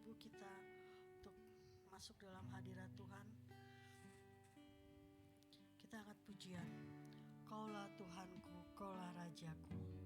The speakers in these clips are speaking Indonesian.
Ibu kita untuk masuk dalam hadirat Tuhan. Kita angkat pujian. Kaulah Tuhanku, Kaulah Rajaku.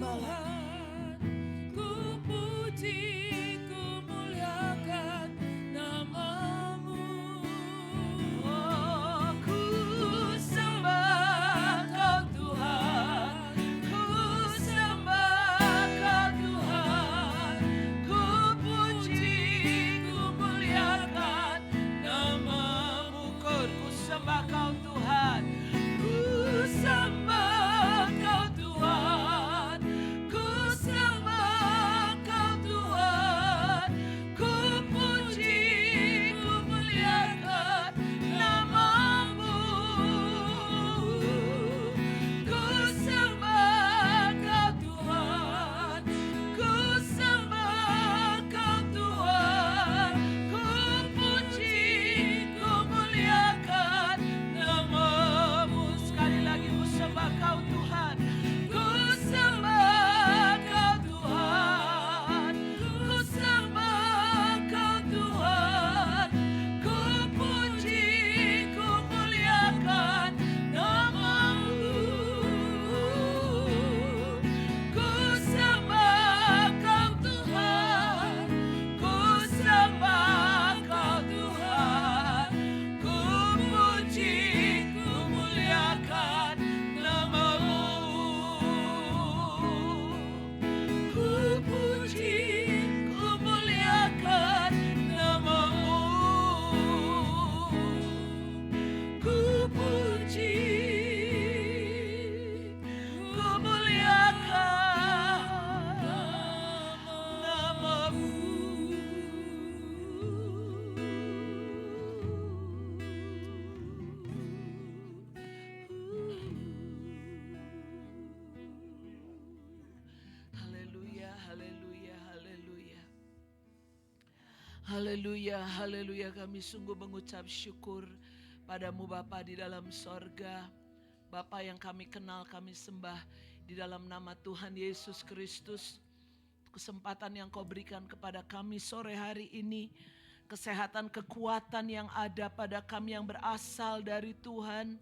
Tuhan, ku puji, ku muliakan nama-Mu. Oh, ku Sembah Kau Tuhan, ku sembah Kau Tuhan, ku puji, ku muliakan nama-Mu. Ku sembah Kau Tuhan, ku sembah Kau Tuhan, ku sembah Kau Tuhan, ku puji, ku muliakan nama-Mu. Ku sembah Kau Tuhan, ku sembah Kau Tuhan, ku puji, ku muliakan nama-Mu. Sekali lagi ku sembah Kau Tuhan, ku sembah Kau Tuhan, ku sembah Kau Tuhan, ku puji, ku muliakan nama-Mu. Ku sembah Kau Tuhan, ku sembah Kau Tuhan, ku puji, ku muliakan nama-Mu. Ku puji, ku muliakan nama-Mu. Ku puji, ku muliakan nama-Mu. Haleluya, haleluya, haleluya. Haleluya, haleluya. Kami sungguh mengucap syukur padamu Bapa di dalam sorga. Bapa yang kami kenal, kami sembah di dalam nama Tuhan Yesus Kristus. Kesempatan yang Kau berikan kepada kami sore hari ini. Kesehatan, kekuatan yang ada pada kami yang berasal dari Tuhan.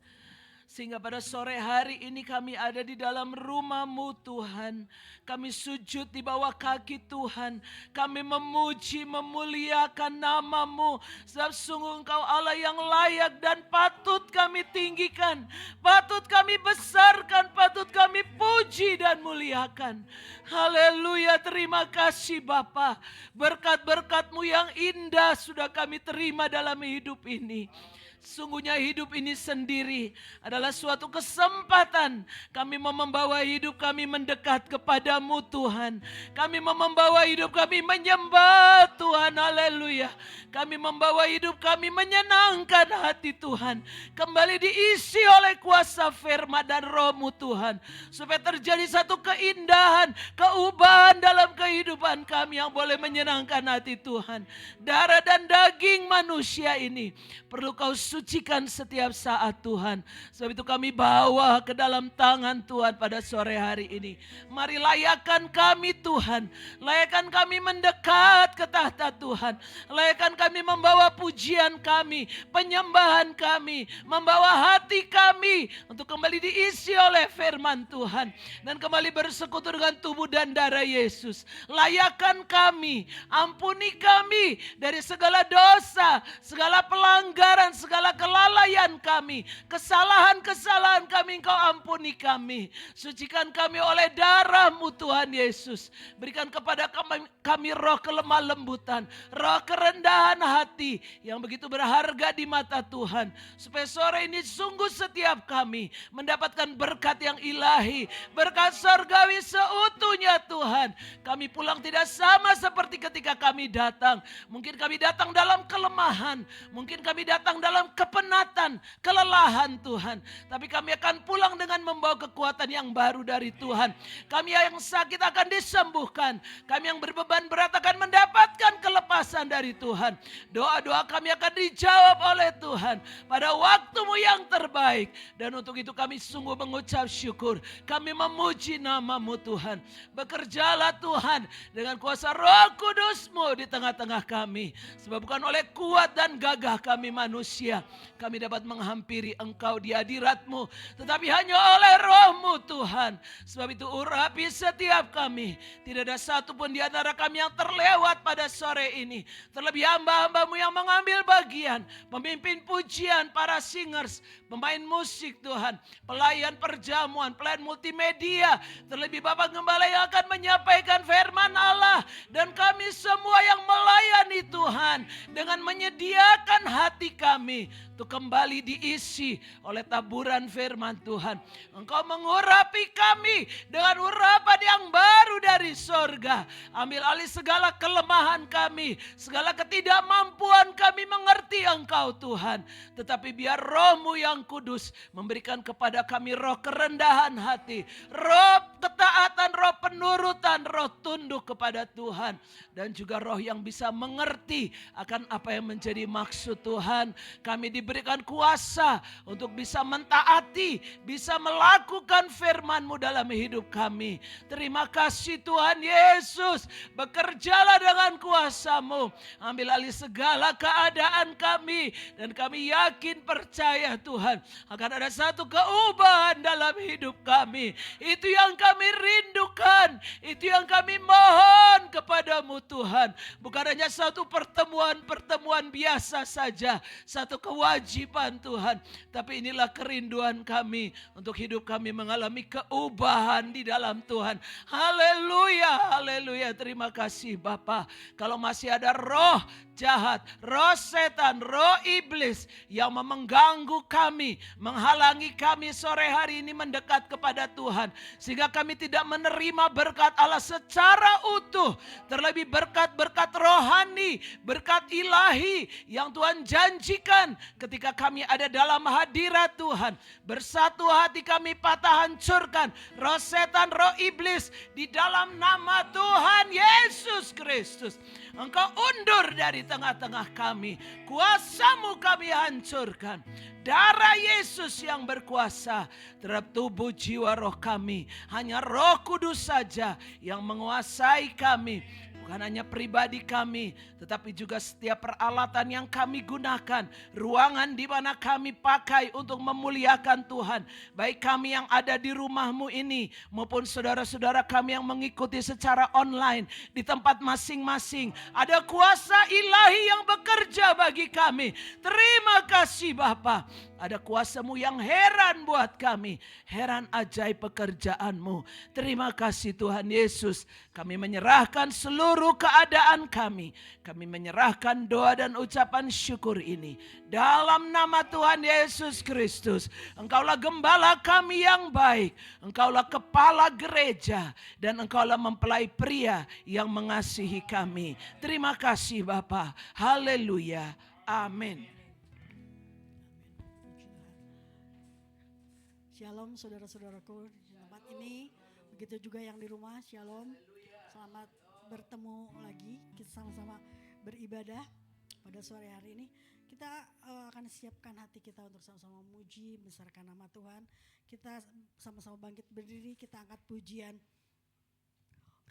Sehingga pada sore hari ini kami ada di dalam rumah-Mu Tuhan. Kami sujud di bawah kaki Tuhan. Kami memuji, memuliakan nama-Mu. Sebab sungguh Engkau Allah yang layak dan patut kami tinggikan. Patut kami besarkan, patut kami puji dan muliakan. Haleluya, terima kasih Bapa. Berkat-berkat-Mu yang indah sudah kami terima dalam hidup ini. Sungguhnya hidup ini sendiri adalah suatu kesempatan. Kami mau membawa hidup kami mendekat kepadamu Tuhan. Kami mau membawa hidup kami menyembah Tuhan. Haleluya. Kami membawa hidup kami menyenangkan hati Tuhan. Kembali diisi oleh kuasa firman dan roh-Mu Tuhan. Supaya terjadi satu keindahan, keubahan dalam kehidupan kami yang boleh menyenangkan hati Tuhan. Darah dan daging manusia ini perlu Kau sucikan setiap saat Tuhan. Sebab itu kami bawa ke dalam tangan Tuhan pada sore hari ini. Mari layakan kami Tuhan. Layakan kami mendekat ke tahta Tuhan. Layakan kami membawa pujian kami, penyembahan kami, membawa hati kami untuk kembali diisi oleh firman Tuhan. Dan kembali bersekutu dengan tubuh dan darah Yesus. Layakan kami, ampuni kami dari segala dosa, segala pelanggaran, segala kelalaian kami, kesalahan-kesalahan kami Engkau ampuni kami. Sucikan kami oleh darah-Mu Tuhan Yesus. Berikan kepada kami roh kelemah lembutan, roh kerendahan hati yang begitu berharga di mata Tuhan. Supaya sore ini sungguh setiap kami mendapatkan berkat yang ilahi, berkat surgawi seutuhnya Tuhan. Kami pulang tidak sama seperti ketika kami datang. Mungkin kami datang dalam kelemahan, mungkin kami datang dalam kepenatan, kelelahan Tuhan. Tapi kami akan pulang dengan membawa kekuatan yang baru dari Tuhan. Kami yang sakit akan disembuhkan. Kami yang berbeban berat akan mendapatkan kelepasan dari Tuhan. Doa-doa kami akan dijawab oleh Tuhan pada waktu-Mu yang terbaik. Dan untuk itu kami sungguh mengucap syukur. Kami memuji nama-Mu Tuhan. Bekerjalah Tuhan dengan kuasa Roh Kudus-Mu di tengah-tengah kami. Sebab bukan oleh kuat dan gagah kami manusia, saja kami dapat menghampiri Engkau di hadirat-Mu, tetapi hanya oleh Roh-Mu Tuhan. Sebab itu urapi setiap kami. Tidak ada satupun di antara kami yang terlewat pada sore ini. Terlebih hamba-hamba-Mu yang mengambil bagian, pemimpin pujian, para singers, pemain musik Tuhan, pelayan perjamuan, pelayan multimedia, terlebih Bapak Gembala yang akan menyampaikan firman Allah, dan kami semua yang melayani Tuhan dengan menyediakan hati kami untuk kembali diisi oleh taburan firman Tuhan. Engkau mengurapi kami dengan urapan yang baru dari sorga. Ambil alih segala kelemahan kami, segala ketidakmampuan kami mengerti Engkau Tuhan. Tetapi biar Roh-Mu yang kudus memberikan kepada kami roh kerendahan hati, roh ketaatan, roh penurutan, roh tunduk kepada Tuhan. Dan juga roh yang bisa mengerti akan apa yang menjadi maksud Tuhan. Kami diberikan kuasa untuk bisa mentaati, bisa melakukan firman-Mu dalam hidup kami. Terima kasih Tuhan Yesus. Bekerjalah dengan kuasa-Mu. Ambil alih segala keadaan kami. Dan kami yakin percaya Tuhan, akan ada satu keubahan dalam hidup kami. Itu yang kami rindukan. Itu yang kami mohon kepada-Mu Tuhan. Bukan hanya satu pertemuan biasa saja, satu kewajiban Tuhan, tapi inilah kerinduan kami untuk hidup kami mengalami keubahan di dalam Tuhan. Haleluya, haleluya. Terima kasih Bapa. Kalau masih ada roh jahat, roh setan, roh iblis yang mengganggu kami, menghalangi kami sore hari ini mendekat kepada Tuhan, sehingga kami tidak menerima berkat Allah secara utuh, terlebih berkat-berkat rohani, berkat ilahi yang Tuhan janjikan ketika kami ada dalam hadirat Tuhan. Bersatu hati kami patah hancurkan roh setan, roh iblis di dalam nama Tuhan Yesus Kristus. Engkau undur dari tengah-tengah kami. Kuasa-Mu kami hancurkan. Darah Yesus yang berkuasa terhadap tubuh jiwa roh kami. Hanya Roh Kudus saja yang menguasai kami. Bukan hanya pribadi kami, tetapi juga setiap peralatan yang kami gunakan, ruangan di mana kami pakai untuk memuliakan Tuhan. Baik kami yang ada di rumah-Mu ini, maupun saudara-saudara kami yang mengikuti secara online di tempat masing-masing. Ada kuasa ilahi yang bekerja bagi kami. Terima kasih Bapa. Ada kuasa-Mu yang heran buat kami. Heran ajaib pekerjaan-Mu. Terima kasih Tuhan Yesus. Kami menyerahkan seluruh keadaan kami. Kami menyerahkan doa dan ucapan syukur ini. Dalam nama Tuhan Yesus Kristus. Engkaulah gembala kami yang baik. Engkaulah kepala gereja. Dan Engkaulah mempelai pria yang mengasihi kami. Terima kasih Bapa. Haleluya. Amin. Shalom saudara-saudaraku di tempat ini, begitu juga yang di rumah. Shalom, selamat bertemu lagi. Kita sama-sama beribadah pada sore hari ini. Kita akan siapkan hati kita untuk sama-sama memuji, membesarkan nama Tuhan. Kita sama-sama bangkit berdiri, kita angkat pujian.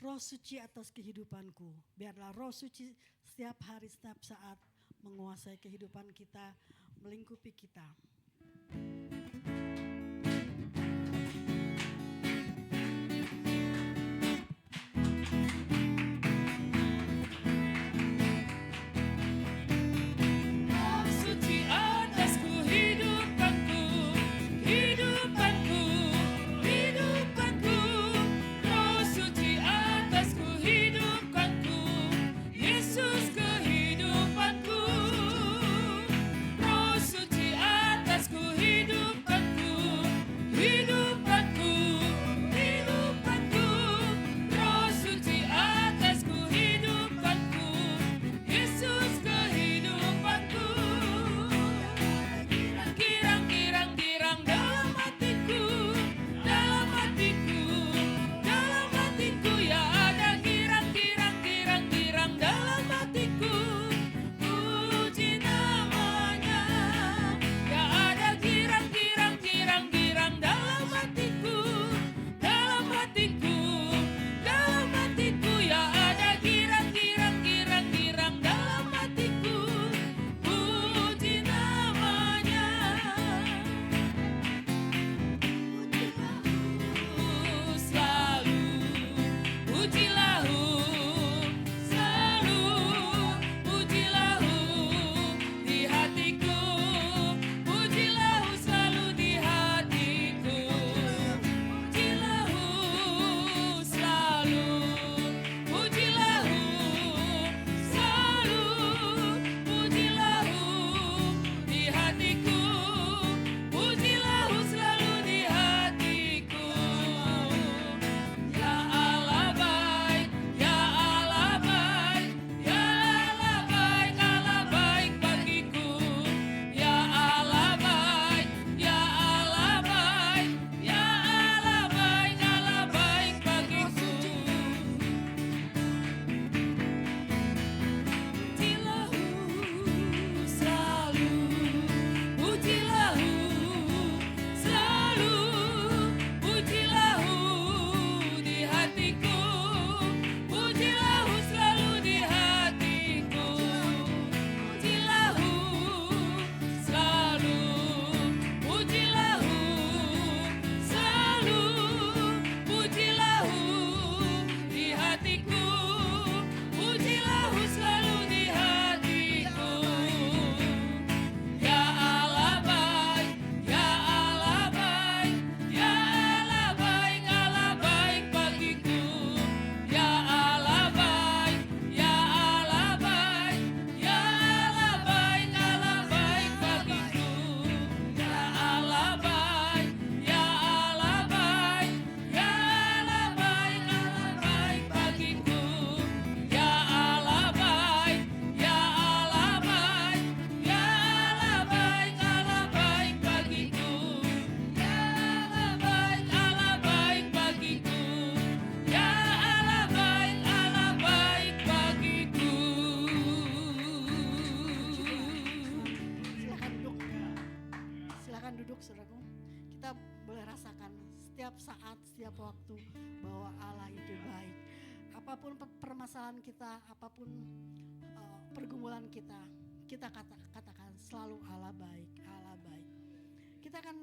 Roh suci atas kehidupanku, biarlah roh suci setiap hari, setiap saat menguasai kehidupan kita, melingkupi kita. Yesus kehidupanku, roh suci atas saudaraku, kita boleh rasakan setiap saat, setiap waktu bahwa Allah itu baik. Apapun permasalahan kita, apapun pergumulan kita, kita katakan selalu Allah baik, Allah baik. Kita akan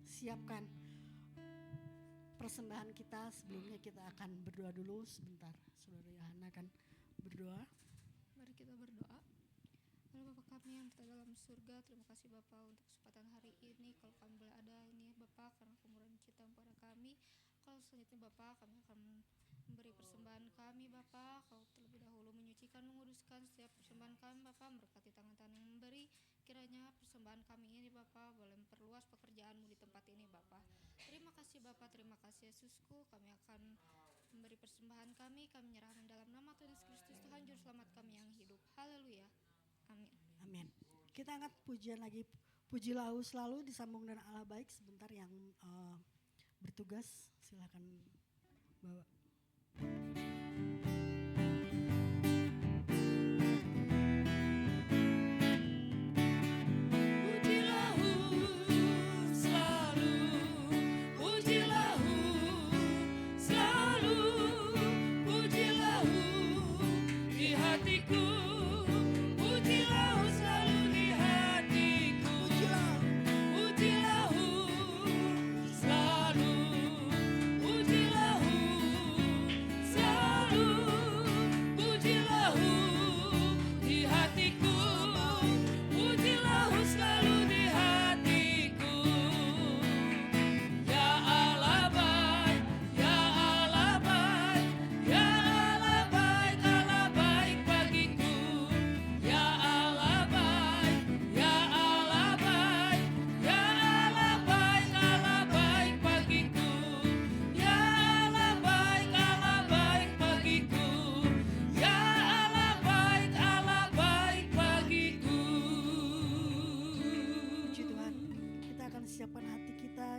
siapkan persembahan kita. Sebelumnya kita akan berdoa dulu sebentar. Saudara Yohana akan berdoa. Mari kita berdoa. Allah Bapa kami yang telah dalam surga, terima kasih Bapa untuk kesempatan hari ini. Kalau kami boleh ada ini Bapa, karena kemurahan cinta kepada kami. Kalau selanjutnya Bapa, kami akan memberi persembahan kami Bapa. Kalau terlebih dahulu menyucikan, menguduskan setiap persembahan kami Bapa, memberkati tangan-tangan yang memberi. Kiranya persembahan kami ini Bapa boleh memperluas pekerjaan-Mu di tempat ini Bapa. Terima kasih Bapa, terima kasih Yesusku. Kami akan memberi persembahan kami nyerahkan dalam nama Tuhan Yesus Kristus, Tuhan Juru Selamat kami yang hidup. Haleluya. Amin. Amin. Kita angkat pujian lagi. Pujilah selalu disambung dengan Allah baik. Sebentar yang bertugas silakan bawa.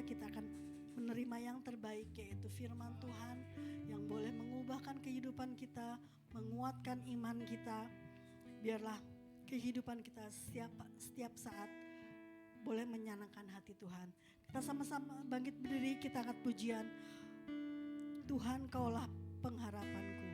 Kita akan menerima yang terbaik, yaitu firman Tuhan yang boleh mengubahkan kehidupan kita, menguatkan iman kita. Biarlah kehidupan kita setiap saat boleh menyenangkan hati Tuhan. Kita sama-sama bangkit berdiri, kita angkat pujian. Tuhan, Kaulah pengharapanku.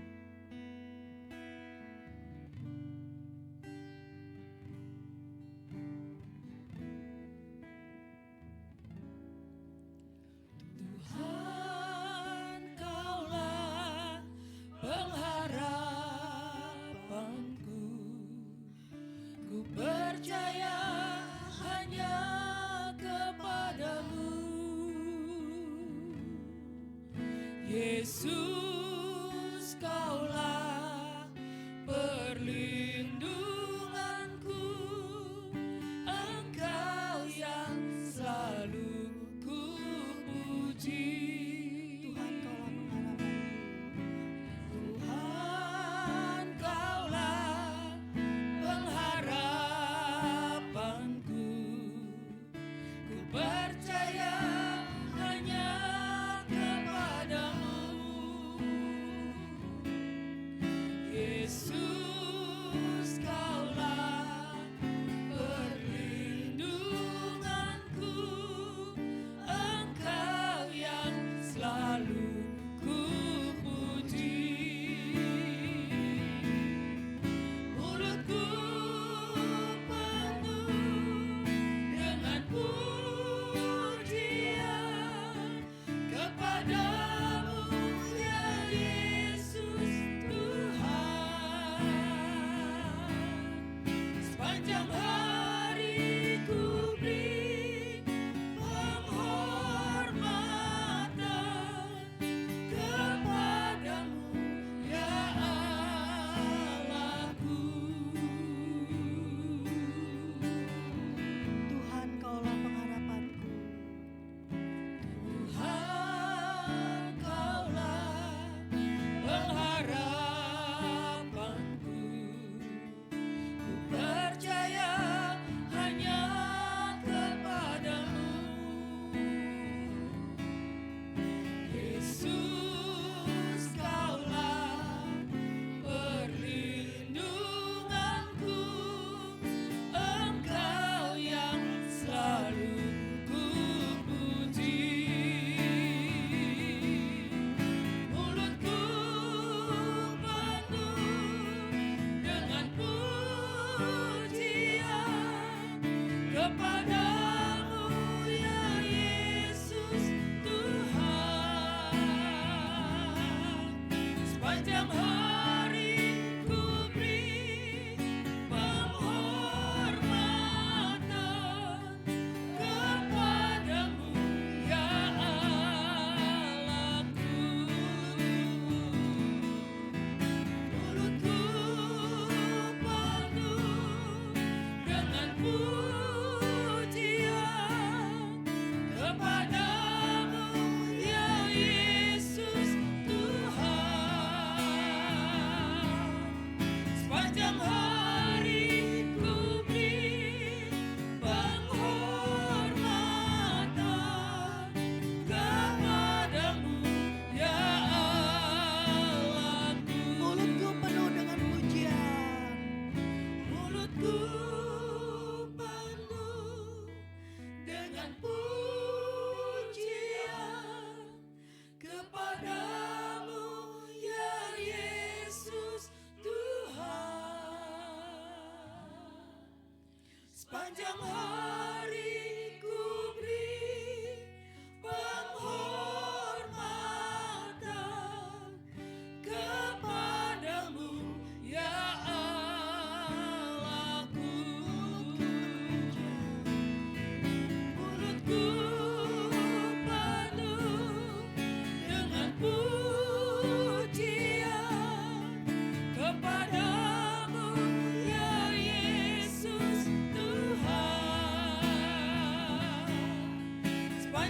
Yesus, Kaulah perlindunganku, Engkau yang selalu ku puji. Tuhan, Kaulah pengharapanku. Tuhan, Kaulah pengharapanku. Ku percaya hanya kepadamu.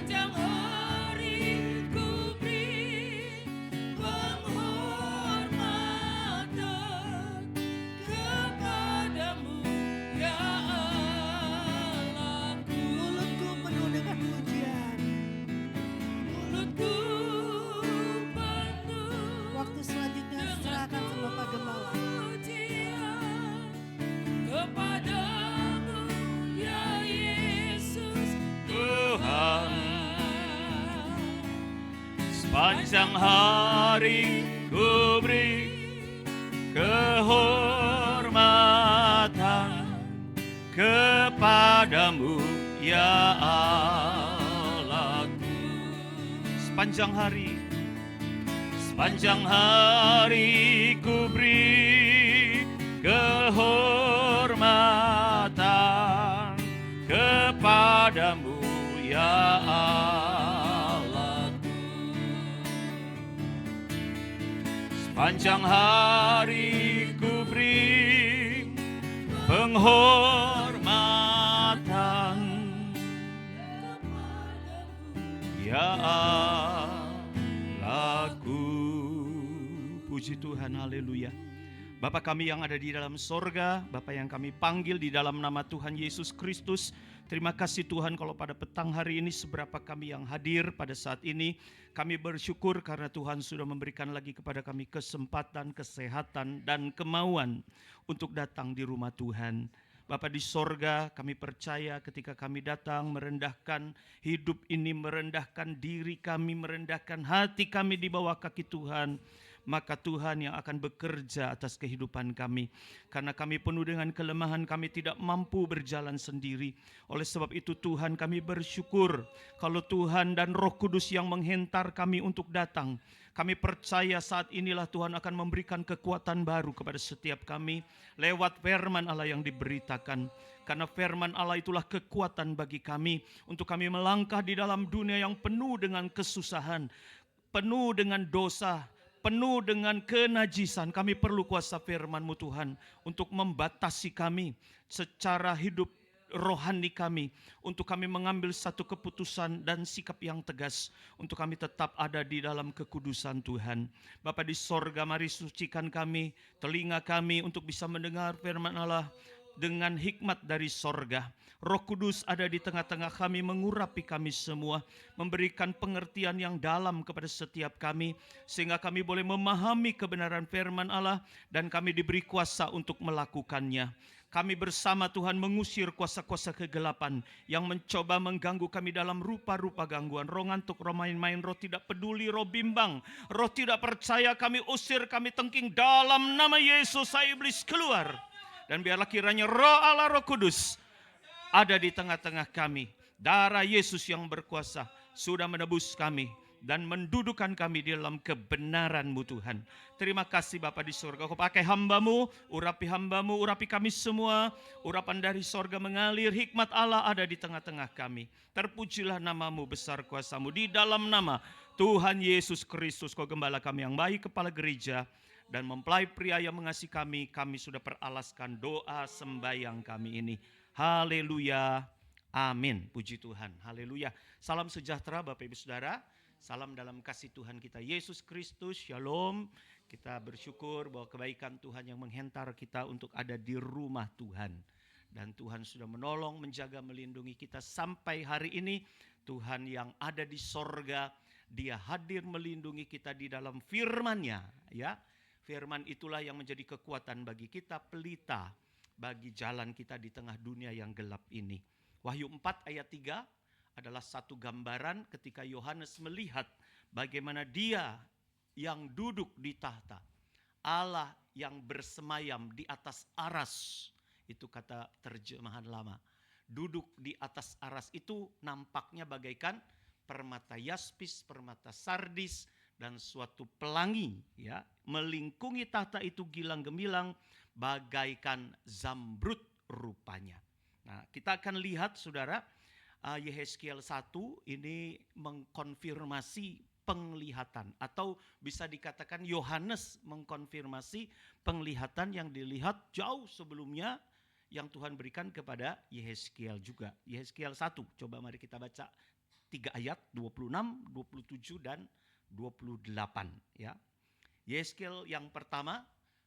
Sepanjang hari ku beri penghormatan kepadamu, ya Allahku. Mulutku penuh dengan pujian. Mulutku penuh Waktu selanjutnya serahkan ke Bapak Gembala. pujian kepadamu, ya Yesus Tuhan. Sepanjang hari ku beri kehormatan kepadamu, ya Allahku. Sepanjang hari ku beri kehormatan kepadamu, ya Allahku. Sepanjang hari ku beri penghormatan, ya Allahku. Puji Tuhan, haleluya. Bapa kami yang ada di dalam sorga, Bapa yang kami panggil di dalam nama Tuhan Yesus Kristus, terima kasih Tuhan kalau pada petang hari ini seberapa kami yang hadir pada saat ini. Kami bersyukur karena Tuhan sudah memberikan lagi kepada kami kesempatan, kesehatan, dan kemauan untuk datang di rumah Tuhan. Bapa di sorga, kami percaya ketika kami datang merendahkan hidup ini, merendahkan diri kami, merendahkan hati kami di bawah kaki Tuhan, maka Tuhan yang akan bekerja atas kehidupan kami. Karena kami penuh dengan kelemahan, kami tidak mampu berjalan sendiri. Oleh sebab itu Tuhan, kami bersyukur kalau Tuhan dan Roh Kudus yang menghentar kami untuk datang. Kami percaya saat inilah Tuhan akan memberikan kekuatan baru kepada setiap kami lewat firman Allah yang diberitakan. Karena firman Allah itulah kekuatan bagi kami untuk kami melangkah di dalam dunia yang penuh dengan kesusahan, penuh dengan dosa, penuh dengan kenajisan. Kami perlu kuasa firman-Mu Tuhan untuk membatasi kami secara hidup rohani kami, untuk kami mengambil satu keputusan dan sikap yang tegas, untuk kami tetap ada di dalam kekudusan Tuhan. Bapa di sorga, mari sucikan kami, telinga kami untuk bisa mendengar firman Allah dengan hikmat dari sorga. Roh Kudus ada di tengah-tengah kami, mengurapi kami semua, memberikan pengertian yang dalam kepada setiap kami, sehingga kami boleh memahami kebenaran firman Allah dan kami diberi kuasa untuk melakukannya. Kami bersama Tuhan mengusir kuasa-kuasa kegelapan yang mencoba mengganggu kami dalam rupa-rupa gangguan. Roh ngantuk, roh main-main, roh tidak peduli, roh bimbang, roh tidak percaya, kami usir, kami tengking dalam nama Yesus. Iblis keluar. Dan biarlah kiranya Roh Allah, Roh Kudus ada di tengah-tengah kami. Darah Yesus yang berkuasa sudah menebus kami dan mendudukan kami di dalam kebenaran-Mu Tuhan. Terima kasih Bapa di surga. Kau pakai hamba-Mu, urapi hamba-Mu, urapi kami semua. Urapan dari sorga mengalir, hikmat Allah ada di tengah-tengah kami. Terpujilah nama-Mu, besar kuasa-Mu. Di dalam nama Tuhan Yesus Kristus, Kau gembala kami yang baik, kepala gereja, dan mempelai pria yang mengasihi kami sudah peralaskan doa sembahyang kami ini. Haleluya, amin. Puji Tuhan, haleluya. Salam sejahtera Bapak Ibu Saudara. Salam dalam kasih Tuhan kita Yesus Kristus, shalom. Kita bersyukur bahwa kebaikan Tuhan yang menghentar kita untuk ada di rumah Tuhan. Dan Tuhan sudah menolong, menjaga, melindungi kita sampai hari ini. Tuhan yang ada di sorga, Dia hadir melindungi kita di dalam firman-Nya. Ya, firman itulah yang menjadi kekuatan bagi kita, pelita bagi jalan kita di tengah dunia yang gelap ini. Wahyu 4 ayat 3 adalah satu gambaran ketika Yohanes melihat bagaimana Dia yang duduk di tahta, Allah yang bersemayam di atas aras. Itu kata terjemahan lama. Duduk di atas aras itu nampaknya bagaikan permata yaspis, permata sardis, dan suatu pelangi, ya, melingkungi tahta itu gilang gemilang bagaikan zamrud rupanya. Nah, kita akan lihat saudara, Yehezkiel 1 ini mengkonfirmasi penglihatan, atau bisa dikatakan Yohanes mengkonfirmasi penglihatan yang dilihat jauh sebelumnya yang Tuhan berikan kepada Yehezkiel juga. Yehezkiel 1, coba mari kita baca 3 ayat, 26, 27 dan 28 ya. Yeskel yang pertama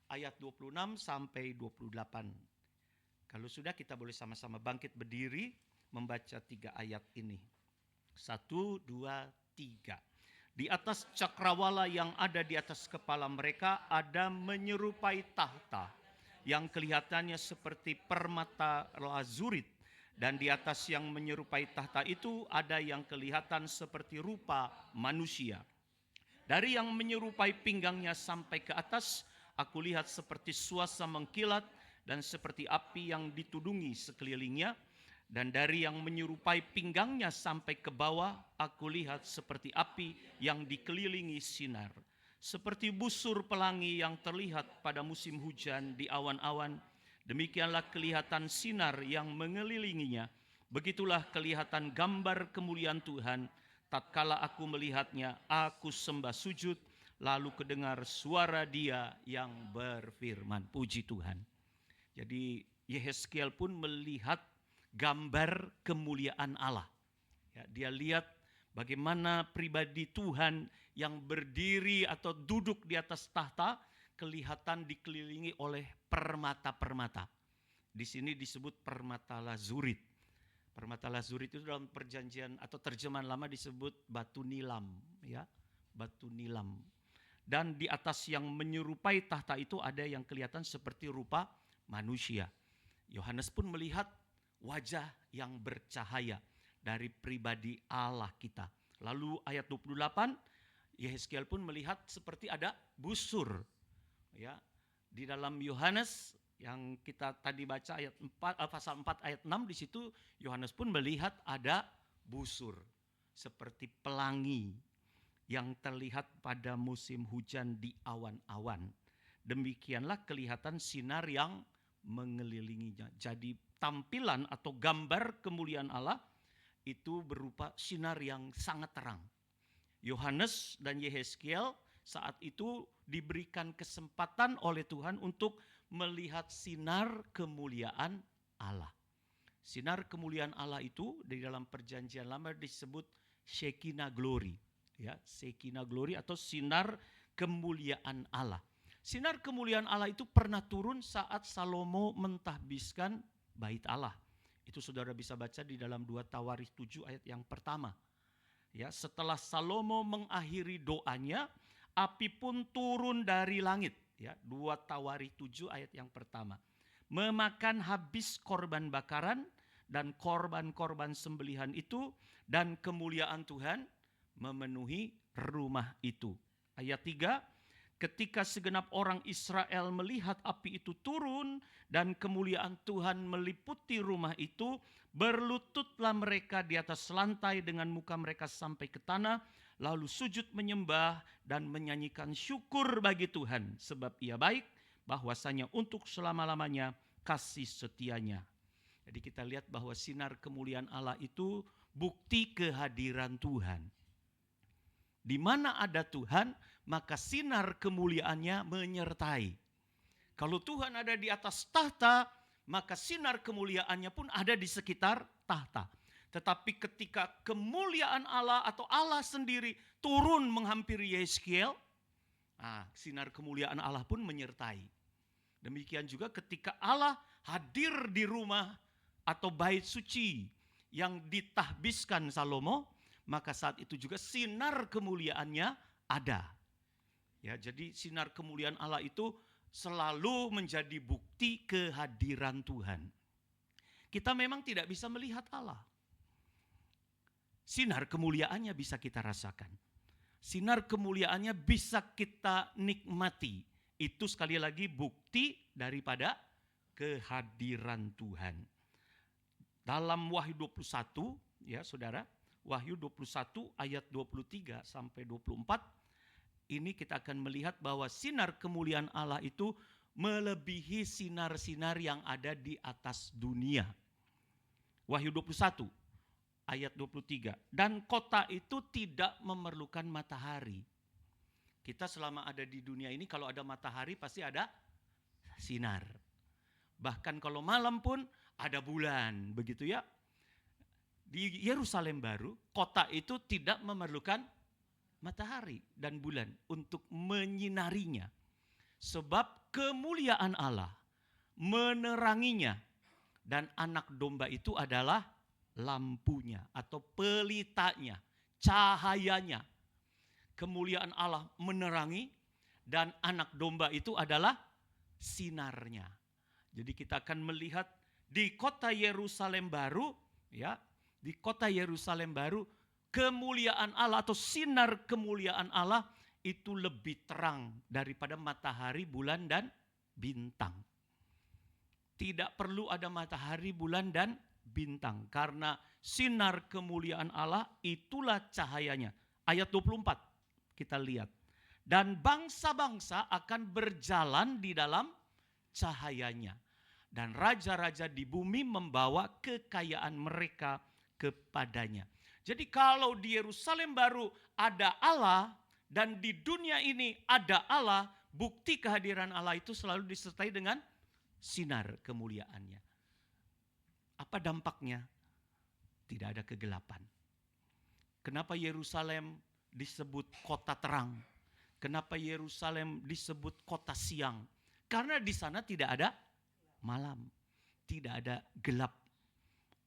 ayat 26 sampai 28. Kalau sudah kita boleh sama-sama bangkit berdiri membaca 3 ayat ini. 1, 2, 3. Di atas cakrawala yang ada di atas kepala mereka ada menyerupai tahta yang kelihatannya seperti permata lazurit, dan di atas yang menyerupai tahta itu ada yang kelihatan seperti rupa manusia. Dari yang menyerupai pinggangnya sampai ke atas, aku lihat seperti suasa mengkilat dan seperti api yang ditudungi sekelilingnya. Dan dari yang menyerupai pinggangnya sampai ke bawah, aku lihat seperti api yang dikelilingi sinar. Seperti busur pelangi yang terlihat pada musim hujan di awan-awan, demikianlah kelihatan sinar yang mengelilinginya. Begitulah kelihatan gambar kemuliaan Tuhan. Tatkala aku melihatnya, aku sembah sujud, lalu kedengar suara Dia yang berfirman. Puji Tuhan. Jadi Yehezkiel pun melihat gambar kemuliaan Allah. Ya, dia lihat bagaimana pribadi Tuhan yang berdiri atau duduk di atas tahta kelihatan dikelilingi oleh permata-permata. Di sini disebut permata lazurit. Permata lazurit itu dalam perjanjian atau terjemahan lama disebut batu nilam, ya, batu nilam. Dan di atas yang menyerupai tahta itu ada yang kelihatan seperti rupa manusia. Yohanes pun melihat wajah yang bercahaya dari pribadi Allah kita. Lalu ayat 28, Yehezkiel pun melihat seperti ada busur. Ya, di dalam Yohanes yang kita tadi baca ayat 4, pasal 4 ayat 6, di situ Yohanes pun melihat ada busur seperti pelangi yang terlihat pada musim hujan di awan-awan. Demikianlah kelihatan sinar yang mengelilinginya. Jadi tampilan atau gambar kemuliaan Allah itu berupa sinar yang sangat terang. Yohanes dan Yehezkiel saat itu diberikan kesempatan oleh Tuhan untuk melihat sinar kemuliaan Allah. Sinar kemuliaan Allah itu di dalam perjanjian lama disebut Shekinah Glory. Ya, Shekinah Glory atau sinar kemuliaan Allah. Sinar kemuliaan Allah itu pernah turun saat Salomo mentahbiskan bait Allah. Itu saudara bisa baca di dalam 2 Tawarikh 7 ayat yang pertama. Ya, setelah Salomo mengakhiri doanya, api pun turun dari langit. Ya, 2 Tawarikh 7 ayat yang pertama. Memakan habis korban bakaran dan korban-korban sembelihan itu, dan kemuliaan Tuhan memenuhi rumah itu. Ayat 3, ketika segenap orang Israel melihat api itu turun dan kemuliaan Tuhan meliputi rumah itu, berlututlah mereka di atas lantai dengan muka mereka sampai ke tanah, lalu sujud menyembah dan menyanyikan syukur bagi Tuhan, sebab Ia baik, bahwasanya untuk selama-lamanya kasih setianya. Jadi kita lihat bahwa sinar kemuliaan Allah itu bukti kehadiran Tuhan. Di mana ada Tuhan, maka sinar kemuliaannya menyertai. Kalau Tuhan ada di atas tahta, maka sinar kemuliaannya pun ada di sekitar tahta. Tetapi ketika kemuliaan Allah atau Allah sendiri turun menghampiri Yehezkiel, sinar kemuliaan Allah pun menyertai. Demikian juga ketika Allah hadir di rumah atau bait suci yang ditahbiskan Salomo, maka saat itu juga sinar kemuliaannya ada. Ya, jadi sinar kemuliaan Allah itu selalu menjadi bukti kehadiran Tuhan. Kita memang tidak bisa melihat Allah. Sinar kemuliaannya bisa kita rasakan. Sinar kemuliaannya bisa kita nikmati. Itu sekali lagi bukti daripada kehadiran Tuhan. Dalam Wahyu 21, ya saudara, Wahyu 21 ayat 23 sampai 24, ini kita akan melihat bahwa sinar kemuliaan Allah itu melebihi sinar-sinar yang ada di atas dunia. Wahyu 21 ayat 23, dan kota itu tidak memerlukan matahari. Kita selama ada di dunia ini kalau ada matahari pasti ada sinar. Bahkan kalau malam pun ada bulan, begitu ya. Di Yerusalem baru, kota itu tidak memerlukan matahari dan bulan untuk menyinarinya. Sebab kemuliaan Allah meneranginya, dan anak domba itu adalah lampunya atau pelitanya, cahayanya. Kemuliaan Allah menerangi, dan anak domba itu adalah sinarnya. Jadi kita akan melihat di kota Yerusalem baru, ya, di kota Yerusalem baru, kemuliaan Allah atau sinar kemuliaan Allah itu lebih terang daripada matahari, bulan, dan bintang. Tidak perlu ada matahari, bulan, dan bintang, karena sinar kemuliaan Allah itulah cahayanya. Ayat 24 kita lihat. Dan bangsa-bangsa akan berjalan di dalam cahayanya, dan raja-raja di bumi membawa kekayaan mereka kepadanya. Jadi kalau di Yerusalem baru ada Allah, dan di dunia ini ada Allah, bukti kehadiran Allah itu selalu disertai dengan sinar kemuliaannya. Apa dampaknya? Tidak ada kegelapan. Kenapa Yerusalem disebut kota terang? Kenapa Yerusalem disebut kota siang? Karena di sana tidak ada malam, tidak ada gelap.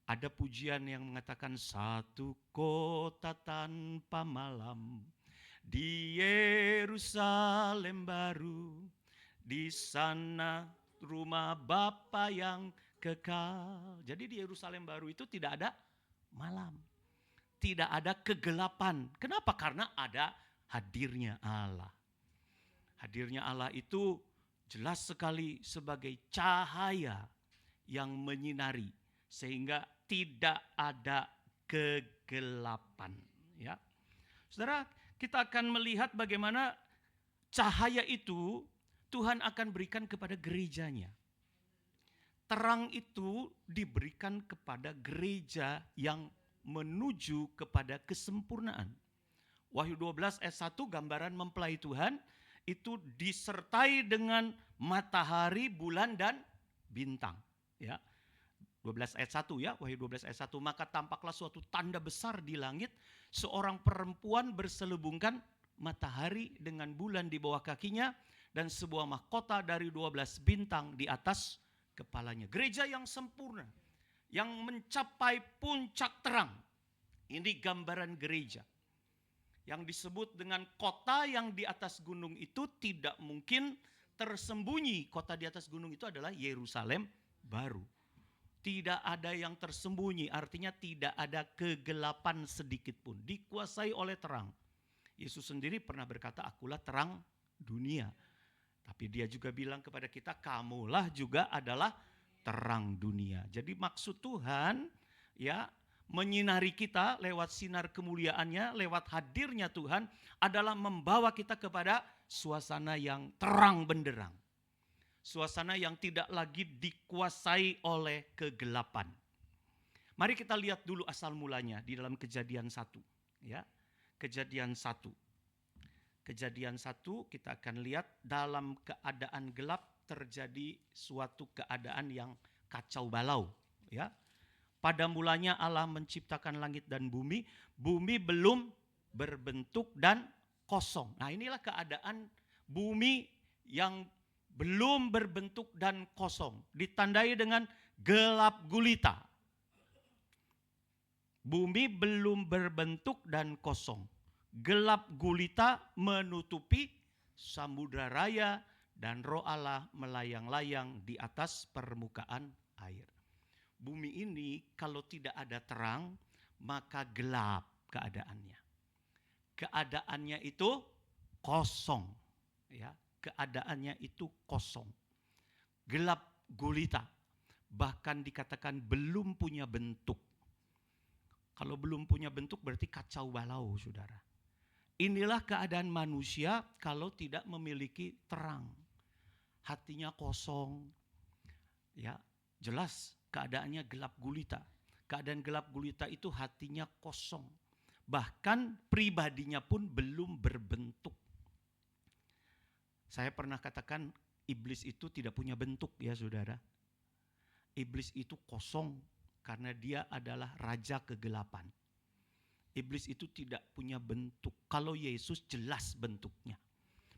Ada pujian yang mengatakan satu kota tanpa malam di Yerusalem baru, di sana rumah Bapa yang kekal. Jadi di Yerusalem baru itu tidak ada malam, tidak ada kegelapan. Kenapa? Karena ada hadirnya Allah. Hadirnya Allah itu jelas sekali sebagai cahaya yang menyinari, sehingga tidak ada kegelapan. Ya, saudara, kita akan melihat bagaimana cahaya itu Tuhan akan berikan kepada gerejanya. Terang itu diberikan kepada gereja yang menuju kepada kesempurnaan. Wahyu 12 ayat 1 gambaran mempelai Tuhan itu disertai dengan matahari, bulan, dan bintang. Ya, 12 ayat 1 ya, Wahyu 12 ayat 1. Maka tampaklah suatu tanda besar di langit, seorang perempuan berselubungkan matahari dengan bulan di bawah kakinya, dan sebuah mahkota dari 12 bintang di atas kepalanya. Gereja yang sempurna, yang mencapai puncak terang. Ini gambaran gereja. Yang disebut dengan kota yang di atas gunung itu tidak mungkin tersembunyi. Kota di atas gunung itu adalah Yerusalem baru. Tidak ada yang tersembunyi, artinya tidak ada kegelapan sedikit pun. Dikuasai oleh terang. Yesus sendiri pernah berkata, akulah terang dunia. Tapi dia juga bilang kepada kita, kamulah juga adalah terang dunia. Jadi maksud Tuhan ya menyinari kita lewat sinar kemuliaannya, lewat hadirnya Tuhan adalah membawa kita kepada suasana yang terang benderang. Suasana yang tidak lagi dikuasai oleh kegelapan. Mari kita lihat dulu asal mulanya di dalam Kejadian 1. Ya, Kejadian 1. Kejadian 1 kita akan lihat dalam keadaan gelap terjadi suatu keadaan yang kacau balau. Ya, pada mulanya Allah menciptakan langit dan bumi. Bumi belum berbentuk dan kosong. Nah, inilah keadaan bumi yang belum berbentuk dan kosong, ditandai dengan gelap gulita. Bumi belum berbentuk dan kosong. Gelap gulita menutupi samudra raya, dan roh Allah melayang-layang di atas permukaan air. Bumi ini kalau tidak ada terang, maka gelap keadaannya. Keadaannya itu kosong, ya. Keadaannya itu kosong, gelap gulita, bahkan dikatakan belum punya bentuk. Kalau belum punya bentuk berarti kacau balau, saudara. Inilah keadaan manusia kalau tidak memiliki terang. Hatinya kosong, ya jelas keadaannya gelap gulita. Keadaan gelap gulita itu hatinya kosong. Bahkan pribadinya pun belum berbentuk. Saya pernah katakan iblis itu tidak punya bentuk ya saudara. Iblis itu kosong, Karena dia adalah raja kegelapan. Iblis itu tidak punya bentuk. Kalau Yesus jelas bentuknya.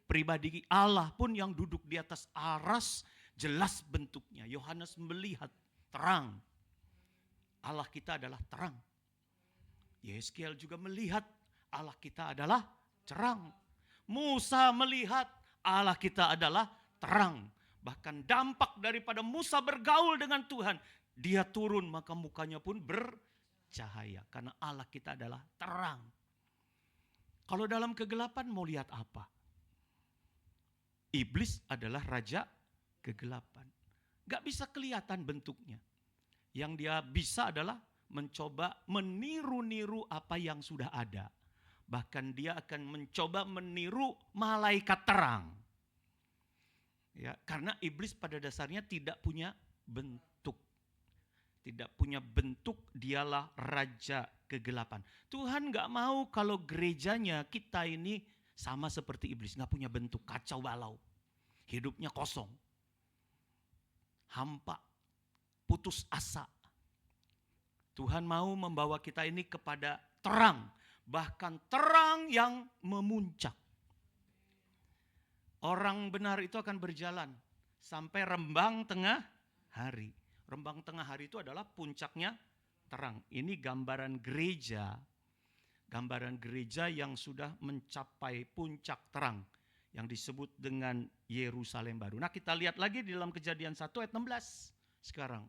Pribadi Allah pun yang duduk di atas aras jelas bentuknya. Yohanes melihat terang. Allah kita adalah terang. Yeskiel juga melihat Allah kita adalah terang. Musa melihat Allah kita adalah terang. Bahkan dampak daripada Musa bergaul dengan Tuhan, dia turun maka mukanya pun bercahaya. Karena Allah kita adalah terang. Kalau dalam kegelapan mau lihat apa? Iblis adalah raja kegelapan. Gak bisa kelihatan bentuknya. Yang dia bisa adalah mencoba meniru-niru apa yang sudah ada. Bahkan dia akan mencoba meniru malaikat terang. Ya, karena iblis pada dasarnya tidak punya bentuk. Tidak punya bentuk, dialah raja kegelapan. Tuhan gak mau kalau gerejanya kita ini sama seperti iblis. Gak punya bentuk, kacau balau. Hidupnya kosong. Hampa, putus asa. Tuhan mau membawa kita ini kepada terang. Bahkan terang yang memuncak. Orang benar itu akan berjalan sampai rembang tengah hari. Rembang tengah hari itu adalah puncaknya terang. Ini gambaran gereja. Gambaran gereja yang sudah mencapai puncak terang. Yang disebut dengan Yerusalem baru. Nah, kita lihat lagi di dalam Kejadian 1 ayat 16 sekarang.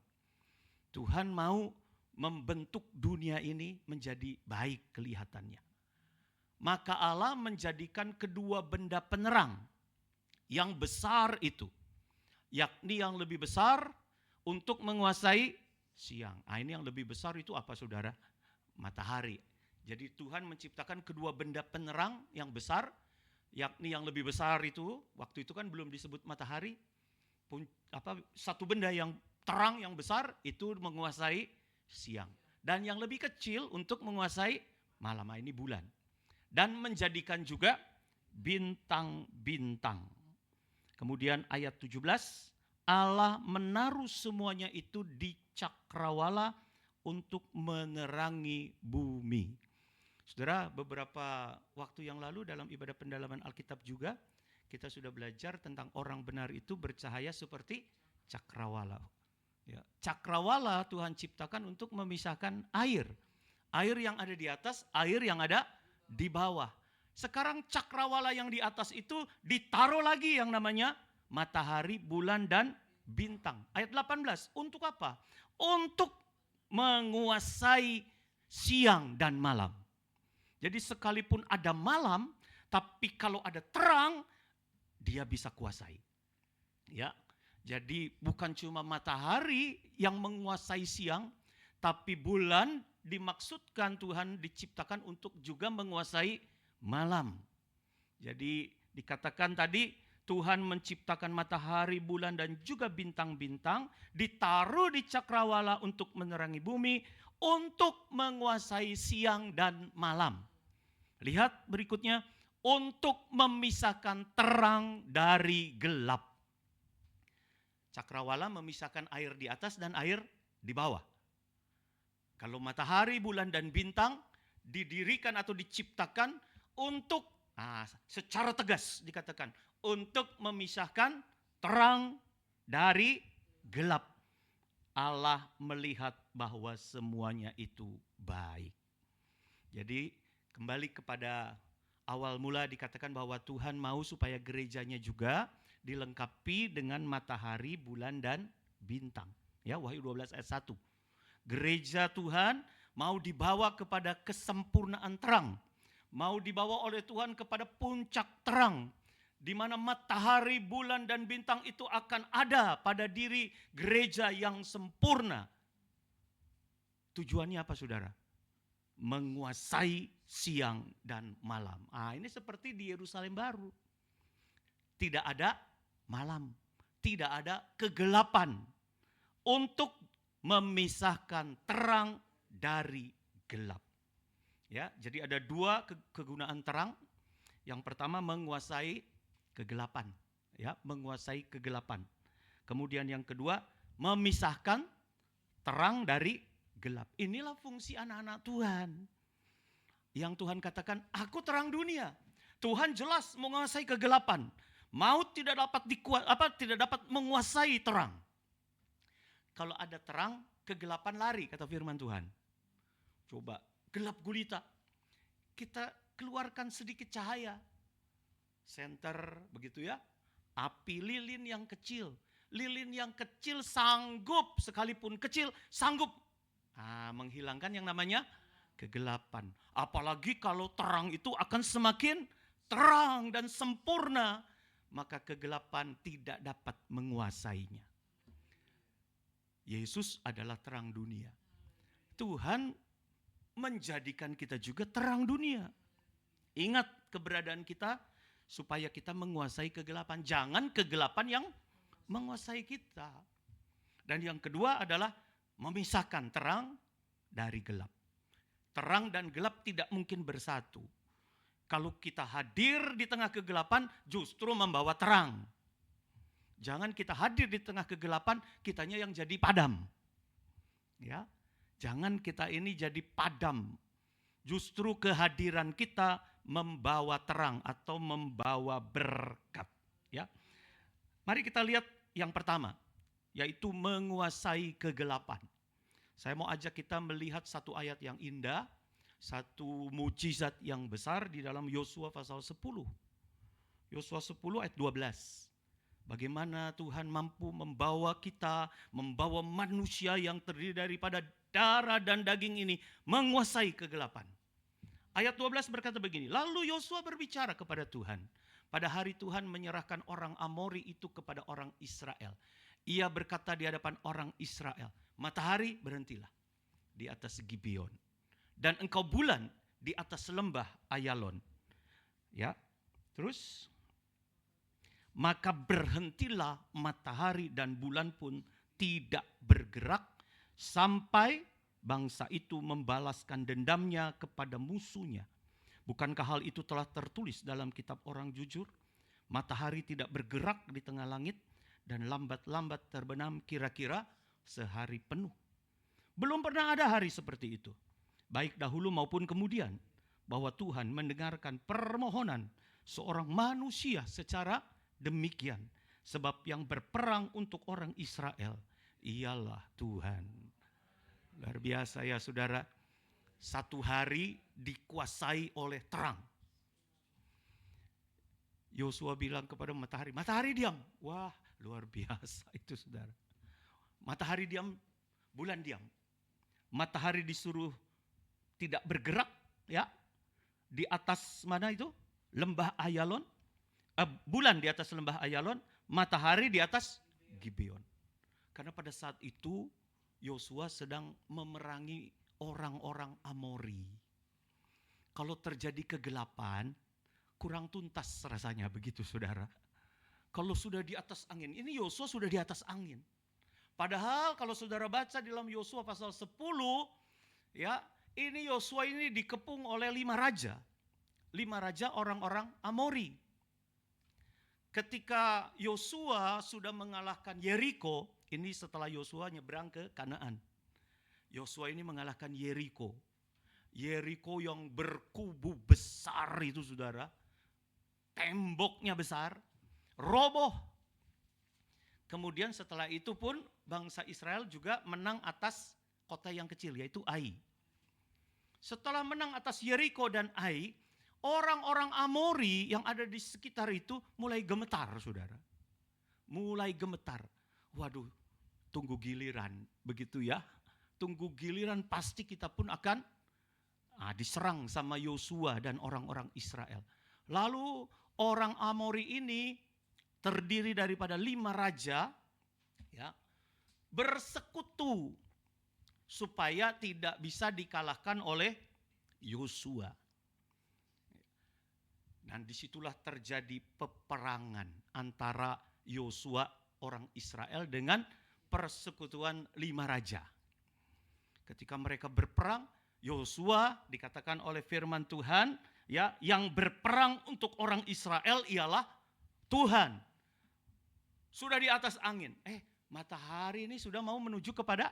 Tuhan mau membentuk dunia ini menjadi baik kelihatannya. Maka Allah menjadikan kedua benda penerang yang besar itu. Yakni yang lebih besar untuk menguasai siang. Nah, ini yang lebih besar itu apa saudara? Matahari. Jadi Tuhan menciptakan kedua benda penerang yang besar. Yakni yang lebih besar itu, waktu itu kan belum disebut matahari. Satu benda yang terang yang besar itu menguasai siang. Dan yang lebih kecil untuk menguasai malam. Ini bulan. Dan menjadikan juga bintang-bintang. Kemudian ayat 17, Allah menaruh semuanya itu di cakrawala untuk menerangi bumi. Saudara, beberapa waktu yang lalu dalam ibadah pendalaman Alkitab juga, kita sudah belajar tentang orang benar itu bercahaya seperti cakrawala. Ya, cakrawala Tuhan ciptakan untuk memisahkan air. Air yang ada di atas, air yang ada di bawah. Sekarang cakrawala yang di atas itu ditaruh lagi yang namanya matahari, bulan, dan bintang. Ayat 18, untuk apa? Untuk menguasai siang dan malam. Jadi sekalipun ada malam, tapi kalau ada terang, dia bisa kuasai. Ya. Jadi bukan cuma matahari yang menguasai siang, tapi bulan dimaksudkan Tuhan diciptakan untuk juga menguasai malam. Jadi dikatakan tadi Tuhan menciptakan matahari, bulan, dan juga bintang-bintang, ditaruh di cakrawala untuk menerangi bumi, untuk menguasai siang dan malam. Lihat berikutnya, untuk memisahkan terang dari gelap. Cakrawala memisahkan air di atas dan air di bawah. Kalau matahari, bulan, dan bintang didirikan atau diciptakan untuk, secara tegas dikatakan, untuk memisahkan terang dari gelap. Allah melihat bahwa semuanya itu baik. Jadi kembali kepada awal mula dikatakan bahwa Tuhan mau supaya gerejanya juga dilengkapi dengan matahari, bulan, dan bintang. Ya, Wahyu 12 ayat 1. Gereja Tuhan mau dibawa kepada kesempurnaan terang. Mau dibawa oleh Tuhan kepada puncak terang. Di mana matahari, bulan, dan bintang itu akan ada pada diri gereja yang sempurna. Tujuannya apa saudara? Menguasai siang dan malam. Ini seperti di Yerusalem baru. Tidak ada malam, tidak ada kegelapan, untuk memisahkan terang dari gelap. Ya, jadi ada dua kegunaan terang. Yang pertama menguasai kegelapan, ya, menguasai kegelapan. Kemudian yang kedua memisahkan terang dari gelap. Inilah fungsi anak-anak Tuhan. Yang Tuhan katakan, aku terang dunia. Tuhan jelas menguasai kegelapan. Maut tidak dapat menguasai terang. Kalau ada terang, kegelapan lari, kata firman Tuhan. Coba gelap gulita. Kita keluarkan sedikit cahaya. Senter begitu ya. Api lilin yang kecil. Lilin yang kecil sanggup, sekalipun kecil, sanggup menghilangkan yang namanya kegelapan. Apalagi kalau terang itu akan semakin terang dan sempurna, maka kegelapan tidak dapat menguasainya. Yesus adalah terang dunia. Tuhan menjadikan kita juga terang dunia. Ingat keberadaan kita supaya kita menguasai kegelapan. Jangan kegelapan yang menguasai kita. Dan yang kedua adalah memisahkan terang dari gelap. Terang dan gelap tidak mungkin bersatu. Kalau kita hadir di tengah kegelapan justru membawa terang. Jangan kita hadir di tengah kegelapan, kitanya yang jadi padam. Ya, jangan kita ini jadi padam. Justru kehadiran kita membawa terang atau membawa berkat. Ya, mari kita lihat yang pertama, yaitu menguasai kegelapan. Saya mau ajak kita melihat satu ayat yang indah, satu mujizat yang besar di dalam Yosua pasal 10. Yosua 10 ayat 12. Bagaimana Tuhan mampu membawa kita, membawa manusia yang terdiri daripada darah dan daging ini menguasai kegelapan. Ayat 12 berkata begini, lalu Yosua berbicara kepada Tuhan. Pada hari Tuhan menyerahkan orang Amori itu kepada orang Israel. Ia berkata di hadapan orang Israel, matahari berhentilah di atas Gibeon. Dan engkau bulan di atas lembah Ayalon. Ya, terus maka berhentilah matahari dan bulan pun tidak bergerak sampai bangsa itu membalaskan dendamnya kepada musuhnya. Bukankah hal itu telah tertulis dalam kitab orang jujur? Matahari tidak bergerak di tengah langit dan lambat-lambat terbenam kira-kira sehari penuh. Belum pernah ada hari seperti itu, baik dahulu maupun kemudian, bahwa Tuhan mendengarkan permohonan seorang manusia secara demikian. Sebab yang berperang untuk orang Israel ialah Tuhan. Luar biasa ya saudara. Satu hari dikuasai oleh terang. Yosua bilang kepada matahari, matahari diam. Wah, luar biasa itu saudara. Matahari diam, bulan diam. Matahari disuruh tidak bergerak ya. Di atas mana itu? Lembah Ayalon. Bulan di atas lembah Ayalon, matahari di atas Gibeon. Karena pada saat itu Yosua sedang memerangi orang-orang Amori. Kalau terjadi kegelapan, kurang tuntas rasanya begitu saudara. Kalau sudah di atas angin, ini Yosua sudah di atas angin. Padahal kalau saudara baca di dalam Yosua pasal 10, ya, ini Yosua ini dikepung oleh 5 raja. 5 raja orang-orang Amori. Ketika Yosua sudah mengalahkan Yeriko, ini setelah Yosua nyebrang ke Kanaan. Yosua ini mengalahkan Yeriko. Yeriko yang berkubu besar itu saudara. Temboknya besar, roboh. Kemudian setelah itu pun bangsa Israel juga menang atas kota yang kecil yaitu Ai. Setelah menang atas Yeriko dan Ai, orang-orang Amori yang ada di sekitar itu mulai gemetar saudara. Mulai gemetar. Waduh, tunggu giliran begitu ya. Tunggu giliran pasti kita pun akan diserang sama Yosua dan orang-orang Israel. Lalu orang Amori ini terdiri daripada 5 raja ya, bersekutu supaya tidak bisa dikalahkan oleh Yosua. Dan disitulah terjadi peperangan antara Yosua orang Israel dengan persekutuan 5 raja. Ketika mereka berperang, Yosua dikatakan oleh firman Tuhan, ya, yang berperang untuk orang Israel ialah Tuhan. Sudah di atas angin. Matahari ini sudah mau menuju kepada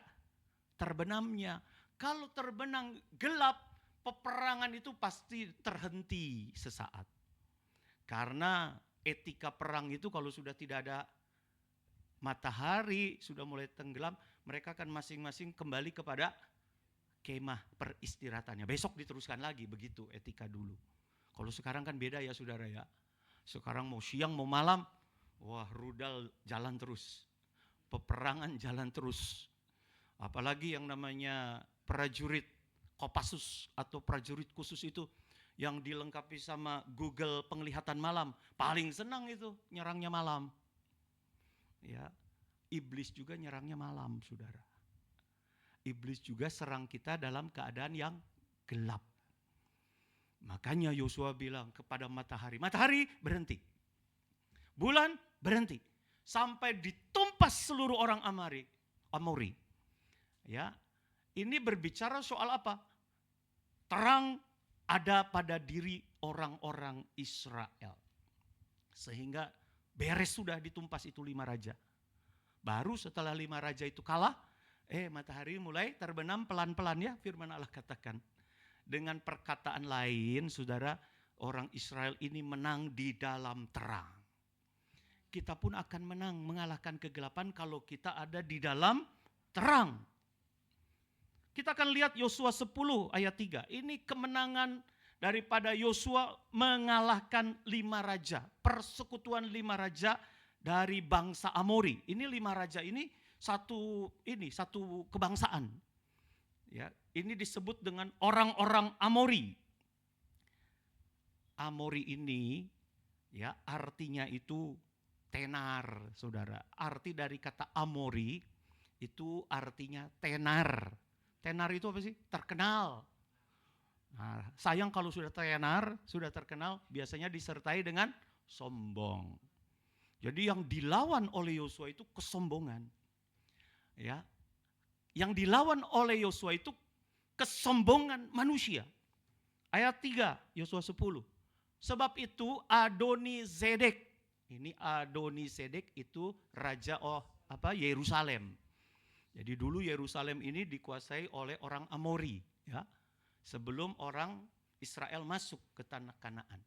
terbenamnya. Kalau terbenang gelap, peperangan itu pasti terhenti sesaat. Karena etika perang itu kalau sudah tidak ada matahari, sudah mulai tenggelam, mereka akan masing-masing kembali kepada kemah peristirahatannya. Besok diteruskan lagi, begitu etika dulu. Kalau sekarang kan beda ya saudara ya. Sekarang mau siang mau malam, wah rudal jalan terus. Peperangan jalan terus. Apalagi yang namanya prajurit Kopassus atau prajurit khusus itu yang dilengkapi sama Google penglihatan malam, paling senang itu nyerangnya malam. Ya, iblis juga nyerangnya malam, saudara. Iblis juga serang kita dalam keadaan yang gelap. Makanya Yosua bilang kepada matahari, matahari berhenti. Bulan berhenti. Sampai ditumpas seluruh orang Amori. Ya, ini berbicara soal apa? Terang ada pada diri orang-orang Israel. Sehingga beres sudah ditumpas itu 5 raja. Baru setelah 5 raja itu kalah, matahari mulai terbenam pelan-pelan ya, firman Allah katakan. Dengan perkataan lain, saudara, orang Israel ini menang di dalam terang. Kita pun akan menang mengalahkan kegelapan kalau kita ada di dalam terang. Kita akan lihat Yosua 10 ayat 3. Ini kemenangan daripada Yosua mengalahkan 5 raja. Persekutuan 5 raja dari bangsa Amori. Ini 5 raja ini satu kebangsaan. Ya, ini disebut dengan orang-orang Amori. Amori ini ya artinya itu tenar, saudara. Arti dari kata Amori itu artinya tenar. Tenar itu apa sih? Terkenal. Nah, sayang kalau sudah tenar, sudah terkenal, biasanya disertai dengan sombong. Jadi yang dilawan oleh Yosua itu kesombongan. Ya. Yang dilawan oleh Yosua itu kesombongan manusia. Ayat 3, Yosua 10. Sebab itu Adoni-Zedek. Ini Adoni-Zedek itu raja Yerusalem. Jadi dulu Yerusalem ini dikuasai oleh orang Amori, ya. Sebelum orang Israel masuk ke tanah Kanaan.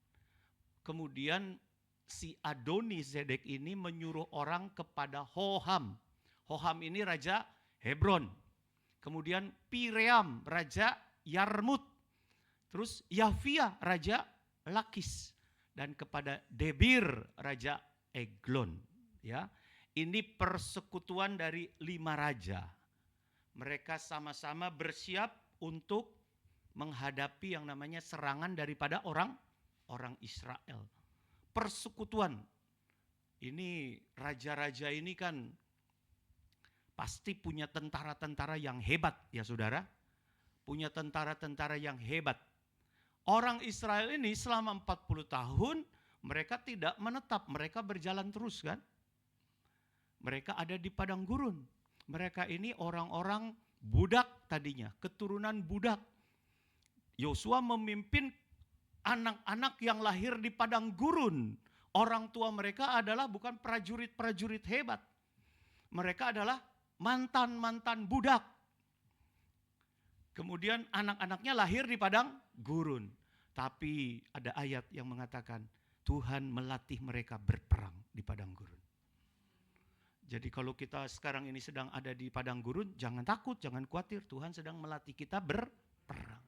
Kemudian si Adoni-Zedek ini menyuruh orang kepada Hoham. Hoham ini raja Hebron. Kemudian Piream raja Yarmut. Terus Yafia raja Lakis. Dan kepada Debir raja Eglon, ya. Ini persekutuan dari 5 raja. Mereka sama-sama bersiap untuk menghadapi yang namanya serangan daripada orang Israel. Persekutuan. Ini raja-raja ini kan pasti punya tentara-tentara yang hebat ya saudara. Punya tentara-tentara yang hebat. Orang Israel ini selama 40 tahun mereka tidak menetap, mereka berjalan terus kan. Mereka ada di padang gurun. Mereka ini orang-orang budak tadinya, keturunan budak. Yosua memimpin anak-anak yang lahir di padang gurun. Orang tua mereka adalah bukan prajurit-prajurit hebat. Mereka adalah mantan-mantan budak. Kemudian anak-anaknya lahir di padang gurun. Tapi ada ayat yang mengatakan Tuhan melatih mereka berperang di padang gurun. Jadi kalau kita sekarang ini sedang ada di padang gurun, jangan takut, jangan khawatir. Tuhan sedang melatih kita berperang.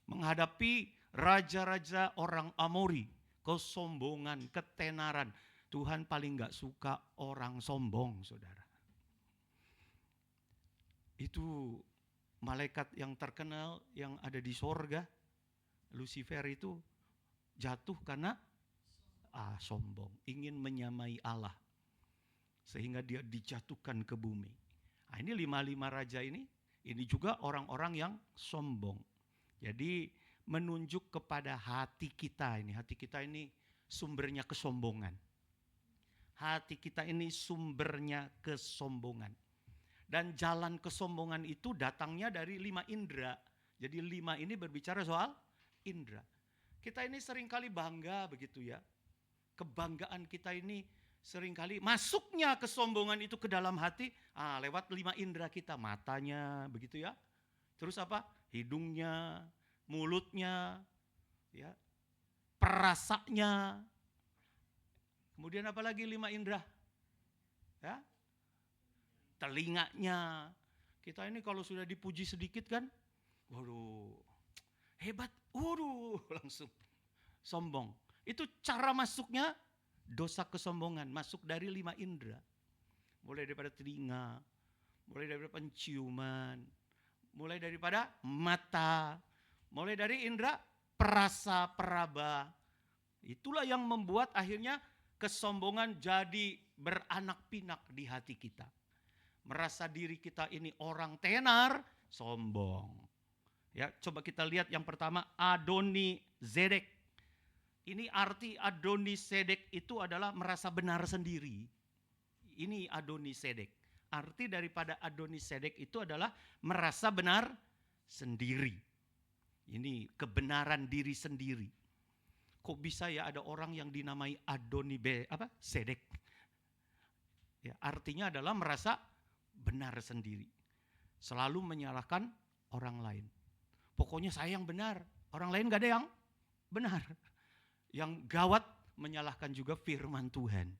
Menghadapi raja-raja orang Amori, kesombongan, ketenaran. Tuhan paling gak suka orang sombong, saudara. Itu malaikat yang terkenal yang ada di sorga, Lucifer itu jatuh karena sombong, ingin menyamai Allah. Sehingga dia dijatuhkan ke bumi. Nah, ini 5 raja ini juga orang-orang yang sombong. Jadi menunjuk kepada hati kita ini. Hati kita ini sumbernya kesombongan. Hati kita ini sumbernya kesombongan. Dan jalan kesombongan itu datangnya dari 5 indera. Jadi 5 ini berbicara soal indera. Kita ini seringkali bangga begitu ya. Kebanggaan kita ini seringkali masuknya kesombongan itu ke dalam hati lewat 5 indera kita. Matanya begitu ya. Terus apa? Hidungnya, mulutnya, ya, perasanya. Kemudian apa lagi 5 indera? Ya, telinganya. Kita ini kalau sudah dipuji sedikit kan, waduh, hebat, waduh, langsung sombong. Itu cara masuknya dosa kesombongan, masuk dari 5 indera. Mulai daripada telinga, mulai daripada penciuman, mulai daripada mata, mulai dari indera perasa, peraba. Itulah yang membuat akhirnya kesombongan jadi beranak pinak di hati kita. Merasa diri kita ini orang tenar, sombong. Ya, coba kita lihat yang pertama, Adoni Zedek. Ini arti Adoni Zedek itu adalah merasa benar sendiri. Ini Adoni Zedek. Arti daripada Adoni Zedek itu adalah merasa benar sendiri. Ini kebenaran diri sendiri. Kok bisa ya ada orang yang dinamai Adoni Zedek? Ya, artinya adalah merasa benar sendiri. Selalu menyalahkan orang lain. Pokoknya saya yang benar, orang lain gak ada yang benar. Yang gawat menyalahkan juga firman Tuhan.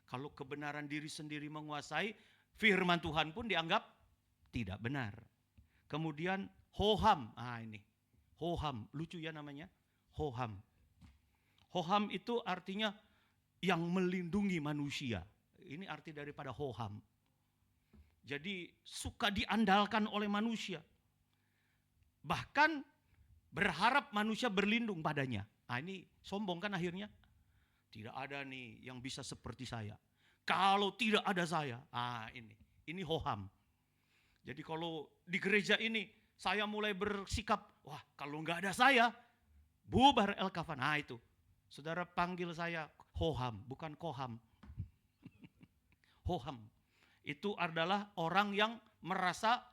Kalau kebenaran diri sendiri menguasai, firman Tuhan pun dianggap tidak benar. Kemudian hoham, ini hoham, lucu ya namanya, hoham. Hoham itu artinya yang melindungi manusia. Ini arti daripada hoham. Jadi suka diandalkan oleh manusia. Bahkan berharap manusia berlindung padanya. Ini sombong kan akhirnya. Tidak ada nih yang bisa seperti saya. Kalau tidak ada saya, ini hoham. Jadi kalau di gereja ini saya mulai bersikap, wah kalau nggak ada saya, bubar El-Kafan. Itu. Saudara panggil saya hoham, bukan koham. Hoham. Itu adalah orang yang merasa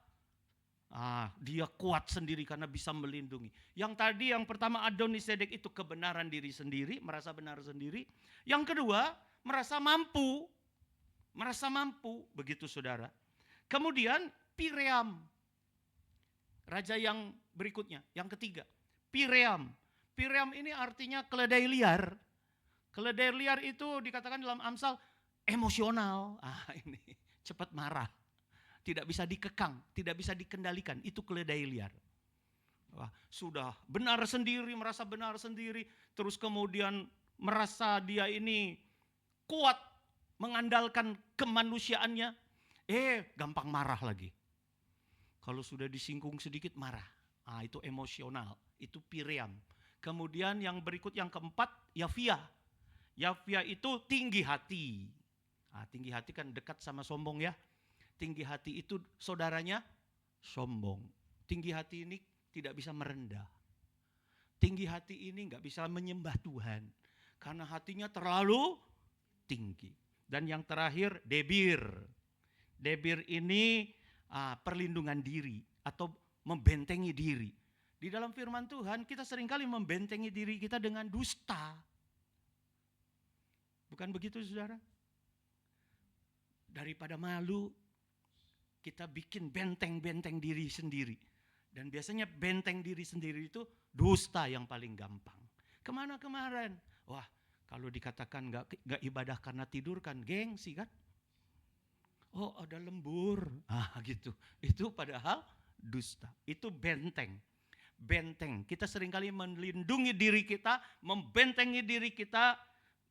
dia kuat sendiri karena bisa melindungi. Yang tadi yang pertama Adoni Zedek itu kebenaran diri sendiri, merasa benar sendiri. Yang kedua merasa mampu. Merasa mampu, begitu saudara. Kemudian Piream. Raja yang berikutnya, yang ketiga. Piream. Piream ini artinya keledai liar. Keledai liar itu dikatakan dalam Amsal emosional. Ini cepat marah, tidak bisa dikekang, tidak bisa dikendalikan, itu keledai liar. Wah, sudah benar sendiri, merasa benar sendiri, terus kemudian merasa dia ini kuat, mengandalkan kemanusiaannya, gampang marah lagi. Kalau sudah disinggung sedikit marah, itu emosional, itu Piream. Kemudian yang berikut yang keempat, Yafia. Yafia itu tinggi hati. Tinggi hati kan dekat sama sombong ya. Tinggi hati itu saudaranya sombong. Tinggi hati ini tidak bisa merendah. Tinggi hati ini nggak bisa menyembah Tuhan. Karena hatinya terlalu tinggi. Dan yang terakhir Debir. Debir ini perlindungan diri atau membentengi diri. Di dalam firman Tuhan kita seringkali membentengi diri kita dengan dusta. Bukan begitu saudara? Daripada malu, kita bikin benteng-benteng diri sendiri. Dan biasanya benteng diri sendiri itu dusta yang paling gampang. Kemana kemarin? Wah, kalau dikatakan gak ibadah karena tidur kan gengsi kan? Oh ada lembur, gitu. Itu padahal dusta. Itu benteng. Benteng. Kita seringkali melindungi diri kita, membentengi diri kita,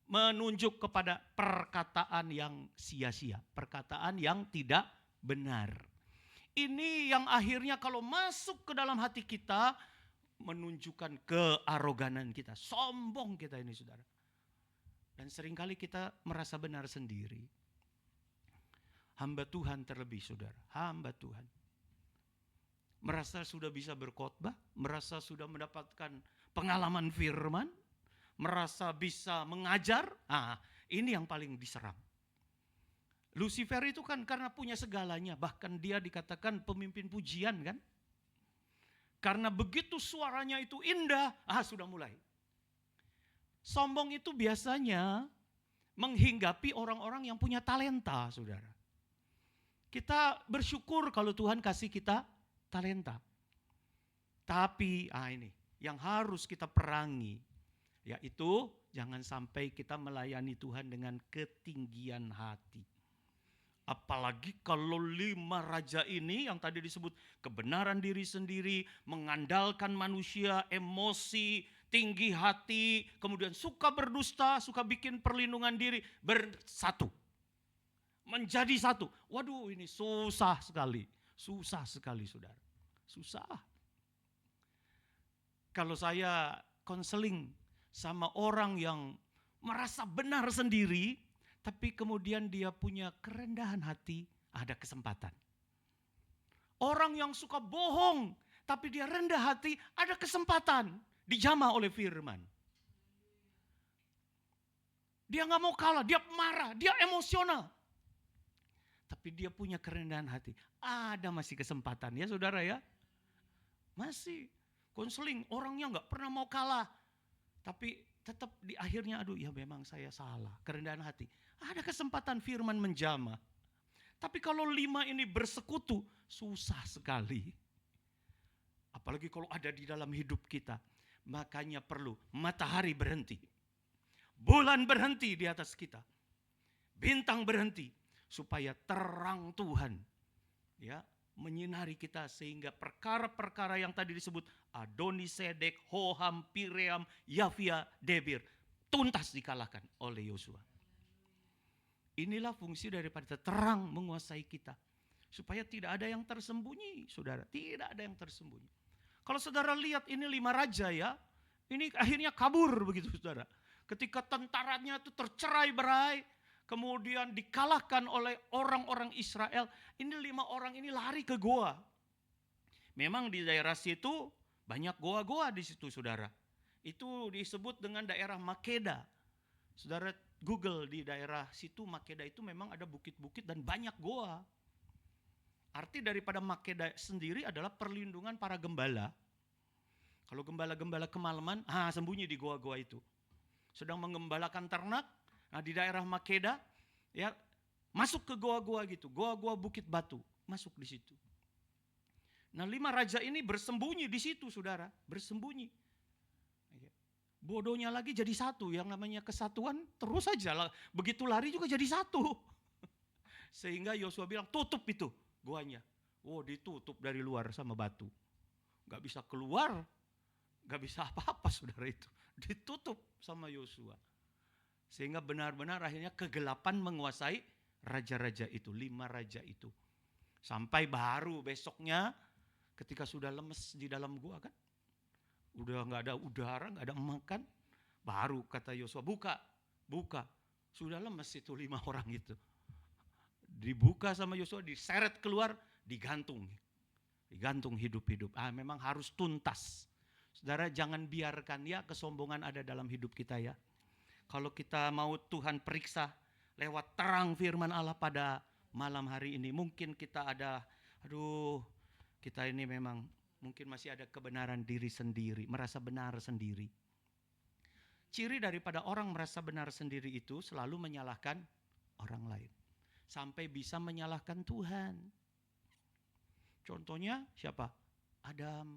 menunjuk kepada perkataan yang sia-sia, perkataan yang tidak benar. Ini yang akhirnya kalau masuk ke dalam hati kita menunjukkan kearoganan kita, sombong kita ini saudara. Dan seringkali kita merasa benar sendiri. Hamba Tuhan terlebih saudara, hamba Tuhan. Merasa sudah bisa berkhotbah, merasa sudah mendapatkan pengalaman firman, merasa bisa mengajar, ini yang paling diserang. Lucifer itu kan karena punya segalanya, bahkan dia dikatakan pemimpin pujian kan. Karena begitu suaranya itu indah, sudah mulai. Sombong itu biasanya menghinggapi orang-orang yang punya talenta, saudara. Kita bersyukur kalau Tuhan kasih kita talenta. Tapi ini yang harus kita perangi, yaitu jangan sampai kita melayani Tuhan dengan ketinggian hati. Apalagi kalau 5 raja ini yang tadi disebut kebenaran diri sendiri, mengandalkan manusia, emosi, tinggi hati, kemudian suka berdusta, suka bikin perlindungan diri, bersatu. Menjadi satu. Waduh, ini susah sekali. Susah sekali, saudara. Susah. Kalau saya konseling sama orang yang merasa benar sendiri, tapi kemudian dia punya kerendahan hati, ada kesempatan. Orang yang suka bohong, tapi dia rendah hati, ada kesempatan. Dijamah oleh firman. Dia nggak mau kalah, dia marah, dia emosional. Tapi dia punya kerendahan hati. Ada masih kesempatan ya saudara ya. Masih konseling, orangnya nggak pernah mau kalah. Tapi tetap di akhirnya aduh ya memang saya salah. Kerendahan hati. Ada kesempatan firman menjamah. Tapi kalau 5 ini bersekutu susah sekali. Apalagi kalau ada di dalam hidup kita. Makanya perlu matahari berhenti. Bulan berhenti di atas kita. Bintang berhenti. Supaya terang Tuhan ya menyinari kita sehingga perkara-perkara yang tadi disebut Adonisedek, Hoham, Piream, Yafia, Debir tuntas dikalahkan oleh Yosua. Inilah fungsi daripada terang menguasai kita supaya tidak ada yang tersembunyi, saudara. Tidak ada yang tersembunyi. Kalau saudara lihat ini 5 raja ya, ini akhirnya kabur begitu saudara. Ketika tentaranya itu tercerai-berai, kemudian dikalahkan oleh orang-orang Israel. Ini 5 orang ini lari ke goa. Memang di daerah situ banyak goa-goa di situ saudara. Itu disebut dengan daerah Makeda. Saudara Google di daerah situ Makeda itu memang ada bukit-bukit dan banyak goa. Arti daripada Makeda sendiri adalah perlindungan para gembala. Kalau gembala-gembala kemalaman, sembunyi di goa-goa itu. Sedang mengembalakan ternak. Nah di daerah Makeda ya masuk ke goa-goa gitu, goa-goa Bukit Batu, masuk di situ. Nah 5 raja ini bersembunyi di situ saudara, bersembunyi. Bodohnya lagi jadi satu, yang namanya kesatuan terus saja lah, begitu lari juga jadi satu. Sehingga Yosua bilang tutup itu goanya. Ditutup dari luar sama batu. Gak bisa keluar, gak bisa apa-apa saudara itu. Ditutup sama Yosua. Sehingga benar-benar akhirnya kegelapan menguasai raja-raja itu, 5 raja itu. Sampai baru besoknya ketika sudah lemes di dalam gua kan. Udah gak ada udara, gak ada makan. Baru kata Yosua, buka. Sudah lemes itu 5 orang itu. Dibuka sama Yosua, diseret keluar, digantung. Digantung hidup-hidup. Memang harus tuntas. Saudara jangan biarkan ya kesombongan ada dalam hidup kita ya. Kalau kita mau Tuhan periksa lewat terang firman Allah pada malam hari ini. Mungkin kita ada, kita ini memang mungkin masih ada kebenaran diri sendiri. Merasa benar sendiri. Ciri daripada orang merasa benar sendiri itu selalu menyalahkan orang lain. Sampai bisa menyalahkan Tuhan. Contohnya siapa? Adam.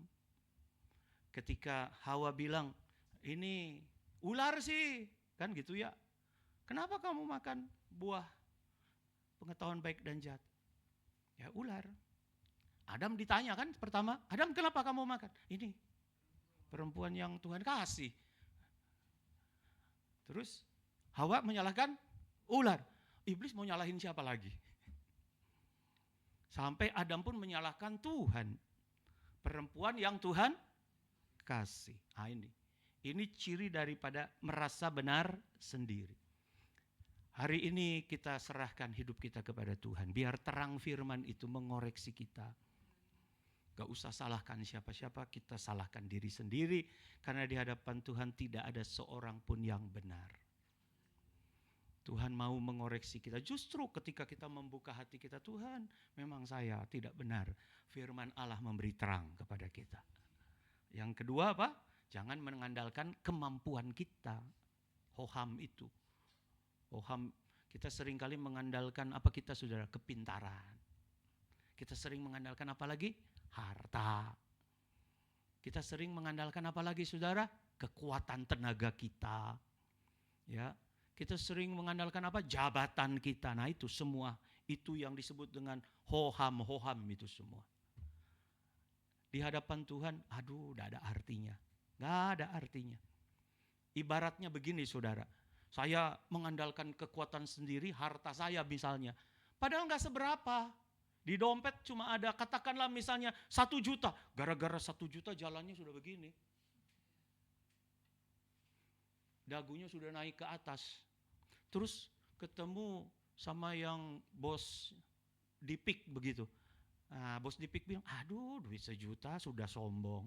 Ketika Hawa bilang, ini ular sih. Kan gitu ya. Kenapa kamu makan buah pengetahuan baik dan jahat? Ya ular. Adam ditanya kan pertama, Adam kenapa kamu makan? Ini perempuan yang Tuhan kasih. Terus Hawa menyalahkan ular. Iblis mau nyalahin siapa lagi? Sampai Adam pun menyalahkan Tuhan. Perempuan yang Tuhan kasih. Ini ciri daripada merasa benar sendiri. Hari ini kita serahkan hidup kita kepada Tuhan. Biar terang firman itu mengoreksi kita. Gak usah salahkan siapa-siapa, kita salahkan diri sendiri. Karena di hadapan Tuhan tidak ada seorang pun yang benar. Tuhan mau mengoreksi kita. Justru ketika kita membuka hati kita, Tuhan memang saya tidak benar. Firman Allah memberi terang kepada kita. Yang kedua apa? Jangan mengandalkan kemampuan kita. Hoham itu. Hoham kita seringkali mengandalkan apa kita saudara? Kepintaran. Kita sering mengandalkan apa lagi? Harta. Kita sering mengandalkan apa lagi saudara? Kekuatan tenaga kita. Ya, kita sering mengandalkan apa? Jabatan kita. Nah itu semua, itu yang disebut dengan hoham itu semua. Di hadapan Tuhan, aduh, tidak ada artinya. Nggak ada artinya. Ibaratnya begini saudara, saya mengandalkan kekuatan sendiri, harta saya misalnya. Padahal nggak seberapa. Di dompet cuma ada, katakanlah misalnya 1 juta. Gara-gara 1 juta jalannya sudah begini. Dagunya sudah naik ke atas. Terus ketemu sama yang bos dipik begitu. Nah, bos dipik bilang, aduh duit 1 juta sudah sombong.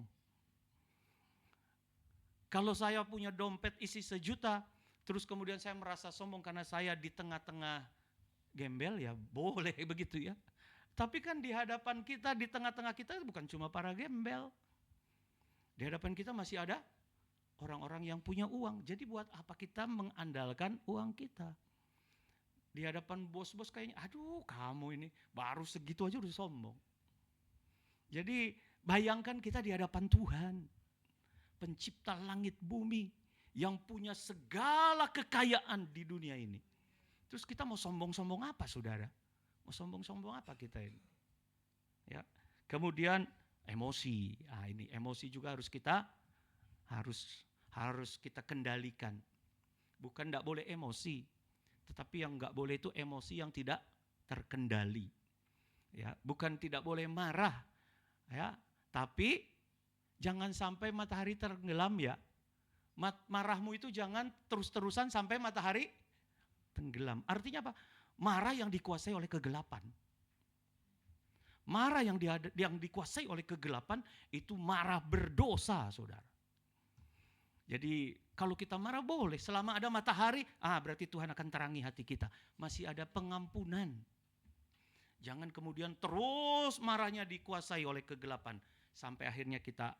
Kalau saya punya dompet isi 1 juta, terus kemudian saya merasa sombong karena saya di tengah-tengah gembel, ya boleh begitu ya. Tapi kan di hadapan kita, di tengah-tengah kita bukan cuma para gembel. Di hadapan kita masih ada orang-orang yang punya uang. Jadi buat apa kita mengandalkan uang kita? Di hadapan bos-bos kayaknya, aduh kamu ini baru segitu aja udah sombong. Jadi bayangkan kita di hadapan Tuhan, pencipta langit bumi, yang punya segala kekayaan di dunia ini. Terus kita mau sombong-sombong apa saudara? Mau sombong-sombong apa kita ini? Ya. Kemudian emosi. Nah, ini emosi juga harus kita kendalikan. Bukan enggak boleh emosi, tetapi yang enggak boleh itu emosi yang tidak terkendali. Ya, bukan tidak boleh marah. Ya, tapi jangan sampai matahari tenggelam ya. Marahmu itu jangan terus-terusan sampai matahari tenggelam. Artinya apa? Marah yang dikuasai oleh kegelapan. Marah yang dikuasai oleh kegelapan itu marah berdosa, saudara. Jadi kalau kita marah boleh, selama ada matahari, berarti Tuhan akan terangi hati kita. Masih ada pengampunan. Jangan kemudian terus marahnya dikuasai oleh kegelapan. Sampai akhirnya kita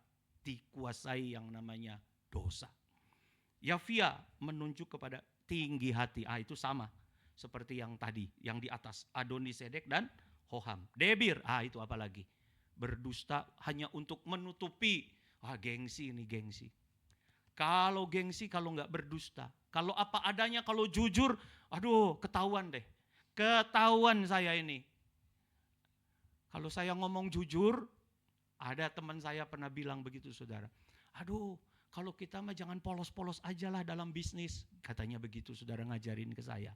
dikuasai yang namanya dosa. Yafia menunjuk kepada tinggi hati. Itu sama seperti yang tadi, yang di atas. Adonisedek dan Hoham. Debir, itu apa lagi? Berdusta hanya untuk menutupi. Gengsi ini gengsi. Kalau gengsi, kalau nggak berdusta. Kalau apa adanya, kalau jujur, aduh ketahuan deh. Ketahuan saya ini. Kalau saya ngomong jujur, ada teman saya pernah bilang begitu saudara. Aduh, kalau kita mah jangan polos-polos aja lah dalam bisnis. Katanya begitu saudara ngajarin ke saya.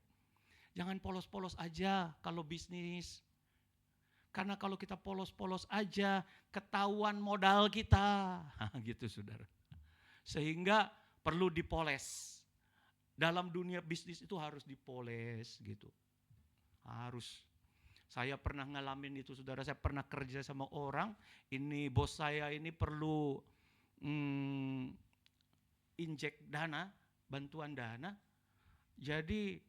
Jangan polos-polos aja kalau bisnis. Karena kalau kita polos-polos aja, ketahuan modal kita. Gitu saudara. Sehingga perlu dipoles. Dalam dunia bisnis itu harus dipoles gitu. Harus. Saya pernah ngalamin itu saudara, saya pernah kerja sama orang, ini bos saya ini perlu injek dana, bantuan dana. Jadi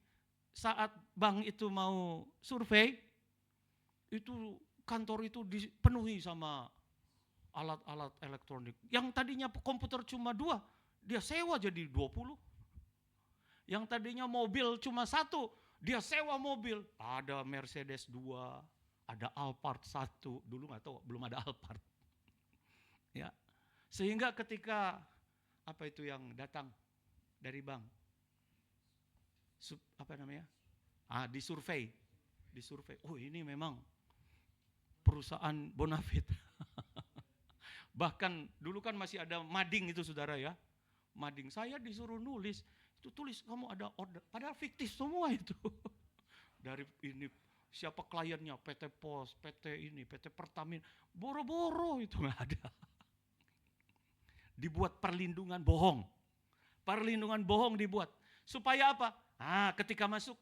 saat bank itu mau survei, itu kantor itu dipenuhi sama alat-alat elektronik. Yang tadinya komputer cuma 2, dia sewa jadi 20. Yang tadinya mobil cuma 1, dia sewa mobil. Ada Mercedes 2, ada Alphard 1. Dulu nggak tahu, belum ada Alphard. Ya, sehingga ketika apa itu yang datang dari bank, disurvei. Oh ini memang perusahaan bonafit. Bahkan dulu kan masih ada mading itu saudara ya. Mading, saya disuruh nulis. Itu tulis kamu ada order. Padahal fiktif semua itu. Dari ini siapa kliennya, PT Pos, PT ini, PT Pertamina. Boro-boro itu nggak ada. Dibuat perlindungan bohong. Perlindungan bohong dibuat. Supaya apa? Ketika masuk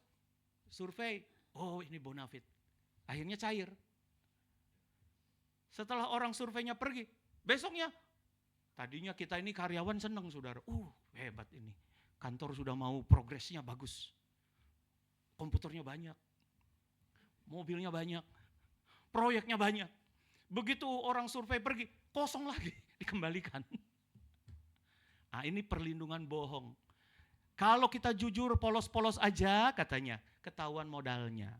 survei, oh ini bonafit. Akhirnya cair. Setelah orang surveinya pergi, besoknya tadinya kita ini karyawan senang saudara. Hebat ini. Kantor sudah mau progresnya bagus. Komputernya banyak. Mobilnya banyak. Proyeknya banyak. Begitu orang survei pergi, kosong lagi, dikembalikan. Ini perlindungan bohong. Kalau kita jujur polos-polos aja katanya, ketahuan modalnya.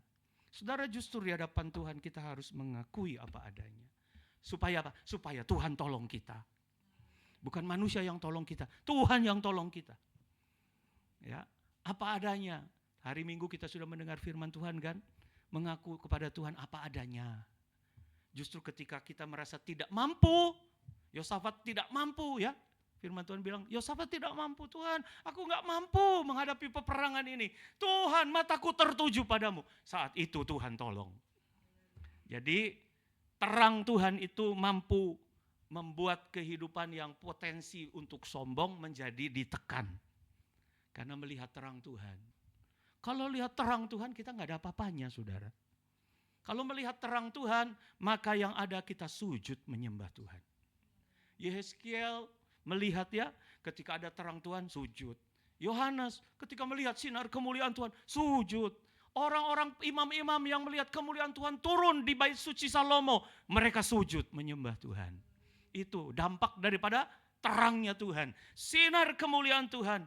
Saudara, justru di hadapan Tuhan kita harus mengakui apa adanya. Supaya apa? Supaya Tuhan tolong kita. Bukan manusia yang tolong kita, Tuhan yang tolong kita. Ya, apa adanya. Hari Minggu kita sudah mendengar firman Tuhan kan? Mengaku kepada Tuhan apa adanya. Justru ketika kita merasa tidak mampu, Yosafat tidak mampu ya. Firman Tuhan bilang, Yosafat tidak mampu Tuhan, aku gak mampu menghadapi peperangan ini. Tuhan, mataku tertuju padamu. Saat itu Tuhan tolong. Jadi terang Tuhan itu mampu membuat kehidupan yang potensi untuk sombong menjadi ditekan. Karena melihat terang Tuhan. Kalau lihat terang Tuhan kita gak ada apa-apanya saudara. Kalau melihat terang Tuhan maka yang ada kita sujud menyembah Tuhan. Yehezkiel melihat ya ketika ada terang Tuhan sujud. Yohanes ketika melihat sinar kemuliaan Tuhan sujud. Orang-orang imam-imam yang melihat kemuliaan Tuhan turun di bait suci Salomo. Mereka sujud menyembah Tuhan. Itu dampak daripada terangnya Tuhan. Sinar kemuliaan Tuhan.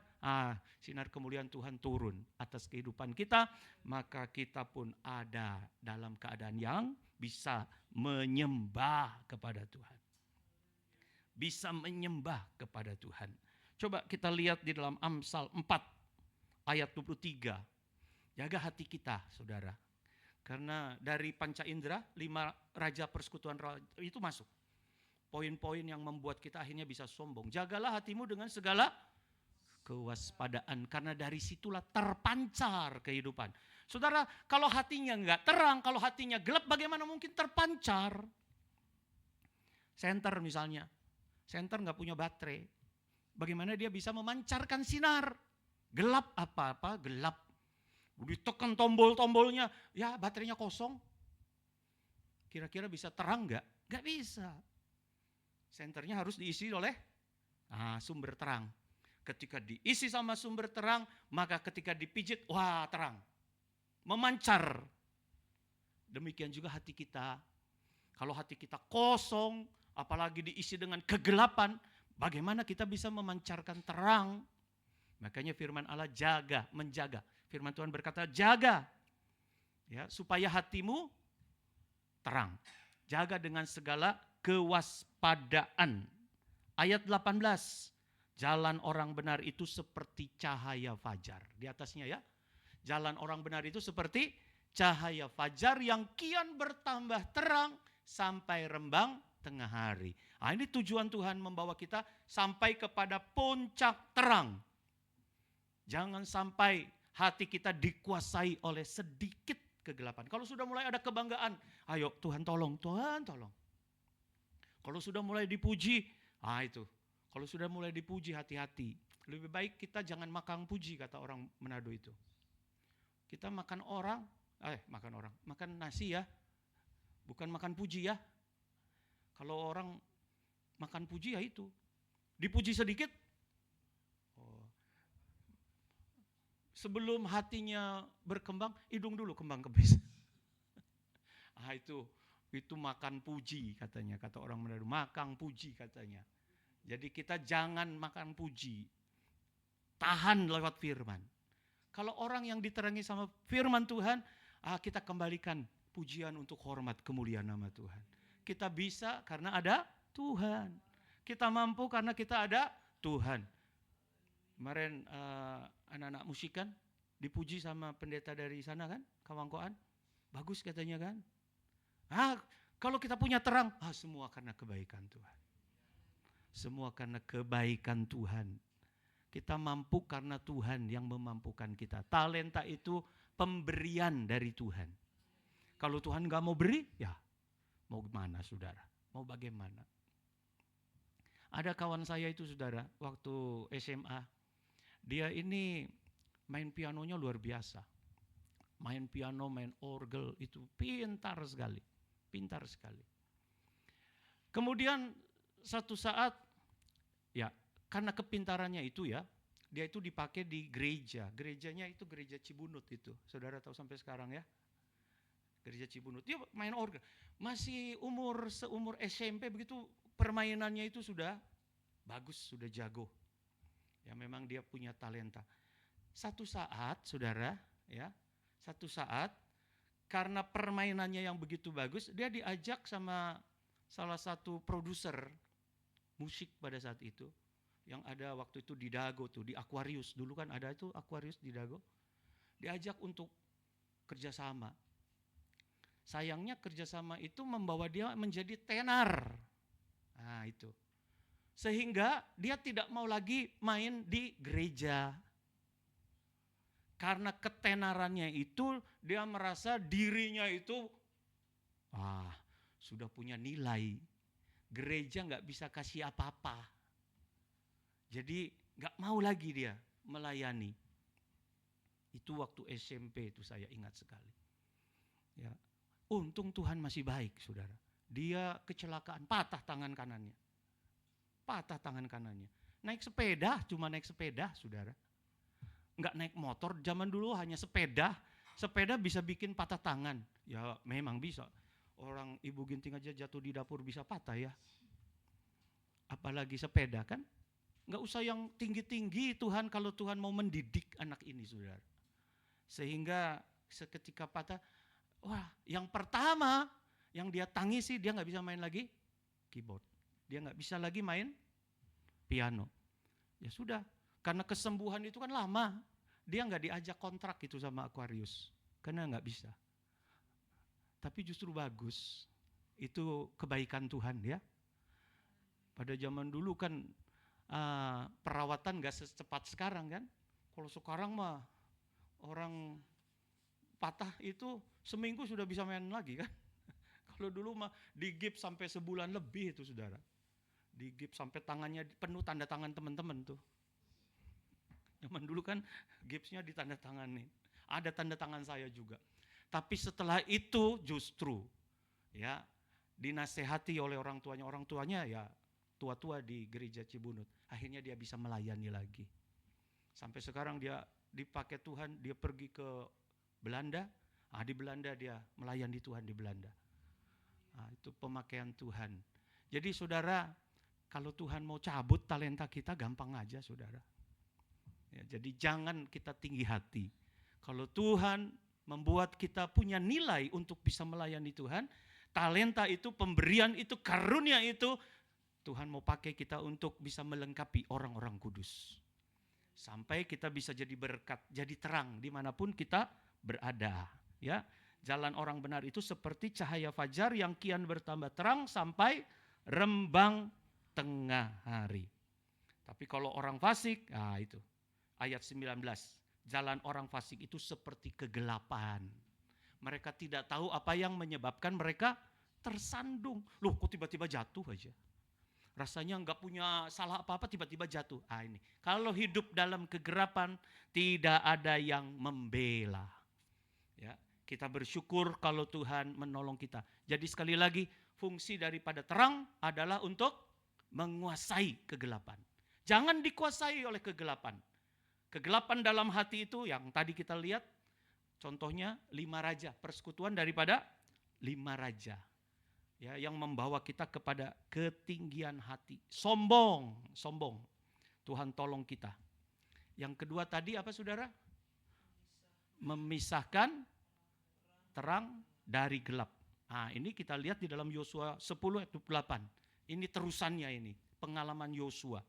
Sinar kemuliaan Tuhan turun atas kehidupan kita. Maka kita pun ada dalam keadaan yang bisa menyembah kepada Tuhan. Bisa menyembah kepada Tuhan. Coba kita lihat di dalam Amsal 4 ayat 23. Jaga hati kita saudara. Karena dari panca indera 5 raja persekutuan itu masuk. Poin-poin yang membuat kita akhirnya bisa sombong. Jagalah hatimu dengan segala kewaspadaan. Karena dari situlah terpancar kehidupan. Saudara, kalau hatinya enggak terang, kalau hatinya gelap, bagaimana mungkin terpancar? Senter misalnya. Senter enggak punya baterai. Bagaimana dia bisa memancarkan sinar? Gelap apa-apa, gelap. Ditekan tombol-tombolnya, ya baterainya kosong. Kira-kira bisa terang enggak? Enggak bisa. Senternya harus diisi oleh sumber terang. Ketika diisi sama sumber terang, maka ketika dipijit, wah terang. Memancar. Demikian juga hati kita. Kalau hati kita kosong, apalagi diisi dengan kegelapan, bagaimana kita bisa memancarkan terang? Makanya firman Allah jaga, menjaga. Firman Tuhan berkata jaga. Ya, supaya hatimu terang. Jaga dengan segala kewaspadaan. Ayat 18. Jalan orang benar itu seperti cahaya fajar. Di atasnya ya. Jalan orang benar itu seperti cahaya fajar yang kian bertambah terang sampai rembang tengah hari. Ini tujuan Tuhan membawa kita sampai kepada puncak terang. Jangan sampai hati kita dikuasai oleh sedikit kegelapan. Kalau sudah mulai ada kebanggaan, ayo Tuhan tolong, Tuhan tolong. Kalau sudah mulai dipuji, itu. Kalau sudah mulai dipuji hati-hati. Lebih baik kita jangan makan puji kata orang Manado itu. Kita makan nasi ya. Bukan makan puji ya. Kalau orang makan puji ya itu. Dipuji sedikit. Sebelum hatinya berkembang, hidung dulu kembang kebis. Itu makan puji katanya, kata orang Manado. Makan puji katanya. Jadi kita jangan makan puji. Tahan lewat firman. Kalau orang yang diterangi sama firman Tuhan, kita kembalikan pujian untuk hormat kemuliaan nama Tuhan. Kita bisa karena ada Tuhan. Kita mampu karena kita ada Tuhan. Kemarin anak-anak musik kan dipuji sama pendeta dari sana kan, Kawangkoan. Bagus katanya kan. Kalau kita punya terang, semua karena kebaikan Tuhan. Semua karena kebaikan Tuhan. Kita mampu karena Tuhan yang memampukan kita. Talenta itu pemberian dari Tuhan. Kalau Tuhan gak mau beri, ya mau gimana saudara? Mau bagaimana? Ada kawan saya itu saudara, waktu SMA. Dia ini main pianonya luar biasa. Main piano, main orgel itu pintar sekali. Pintar sekali. Kemudian satu saat, ya karena kepintarannya itu ya, dia itu dipakai di gereja. Gerejanya itu gereja Cibunut itu. Saudara tahu sampai sekarang ya. Gereja Cibunut. Dia main orgel. Masih seumur SMP begitu permainannya itu sudah bagus, sudah jago. Ya memang dia punya talenta. Satu saat saudara ya, satu saat karena permainannya yang begitu bagus, dia diajak sama salah satu produser musik pada saat itu. Yang ada waktu itu di Dago tuh, di Aquarius. Dulu kan ada itu Aquarius di Dago. Diajak untuk kerjasama. Sayangnya kerjasama itu membawa dia menjadi tenar. Nah itu. Sehingga dia tidak mau lagi main di gereja. Karena ketenarannya itu dia merasa dirinya itu sudah punya nilai. Gereja gak bisa kasih apa-apa. Jadi gak mau lagi dia melayani. Itu waktu SMP itu saya ingat sekali. Ya, untung Tuhan masih baik, saudara. Dia kecelakaan, patah tangan kanannya. Patah tangan kanannya. Naik sepeda, cuma naik sepeda, saudara. Enggak naik motor, zaman dulu hanya sepeda. Sepeda bisa bikin patah tangan. Ya memang bisa. Orang Ibu Ginting aja jatuh di dapur bisa patah ya. Apalagi sepeda kan. Enggak usah yang tinggi-tinggi Tuhan kalau Tuhan mau mendidik anak ini, saudara. Sehingga seketika patah, yang pertama yang dia tangisi, dia nggak bisa main lagi keyboard. Dia nggak bisa lagi main piano. Ya sudah, karena kesembuhan itu kan lama. Dia nggak diajak kontrak gitu sama Aquarius, karena nggak bisa. Tapi justru bagus, itu kebaikan Tuhan ya. Pada zaman dulu kan perawatan nggak secepat sekarang kan. Kalau sekarang mah orang patah itu seminggu sudah bisa main lagi kan. Kalau dulu mah digips sampai sebulan lebih itu saudara. Digips sampai tangannya penuh tanda tangan teman-teman tuh. Zaman dulu kan gipsnya ditandatangani. Ada tanda tangan saya juga. Tapi setelah itu justru ya dinasehati oleh orang tuanya ya tua-tua di gereja Cibunut. Akhirnya dia bisa melayani lagi. Sampai sekarang dia dipakai Tuhan, dia pergi ke Belanda. Di Belanda dia melayani Tuhan di Belanda. Itu pemakaian Tuhan. Jadi saudara, kalau Tuhan mau cabut talenta kita gampang aja saudara. Ya, jadi jangan kita tinggi hati. Kalau Tuhan membuat kita punya nilai untuk bisa melayani Tuhan, talenta itu, pemberian itu, karunia itu, Tuhan mau pakai kita untuk bisa melengkapi orang-orang kudus. Sampai kita bisa jadi berkat, jadi terang dimanapun kita berada. Ya, jalan orang benar itu seperti cahaya fajar yang kian bertambah terang sampai rembang tengah hari. Tapi kalau orang fasik, itu ayat 19, jalan orang fasik itu seperti kegelapan. Mereka tidak tahu apa yang menyebabkan mereka tersandung. Loh kok tiba-tiba jatuh aja. Rasanya enggak punya salah apa-apa tiba-tiba jatuh. Ini. Kalau hidup dalam kegelapan tidak ada yang membela. Ya, kita bersyukur kalau Tuhan menolong kita. Jadi sekali lagi fungsi daripada terang adalah untuk menguasai kegelapan. Jangan dikuasai oleh kegelapan. Kegelapan dalam hati itu yang tadi kita lihat contohnya 5 raja, persekutuan daripada 5 raja. Ya, yang membawa kita kepada ketinggian hati. Sombong. Tuhan tolong kita. Yang kedua tadi apa saudara? Memisahkan terang dari gelap. Ini kita lihat di dalam Yosua 10 ayat 8. Ini terusannya ini, pengalaman Yosua.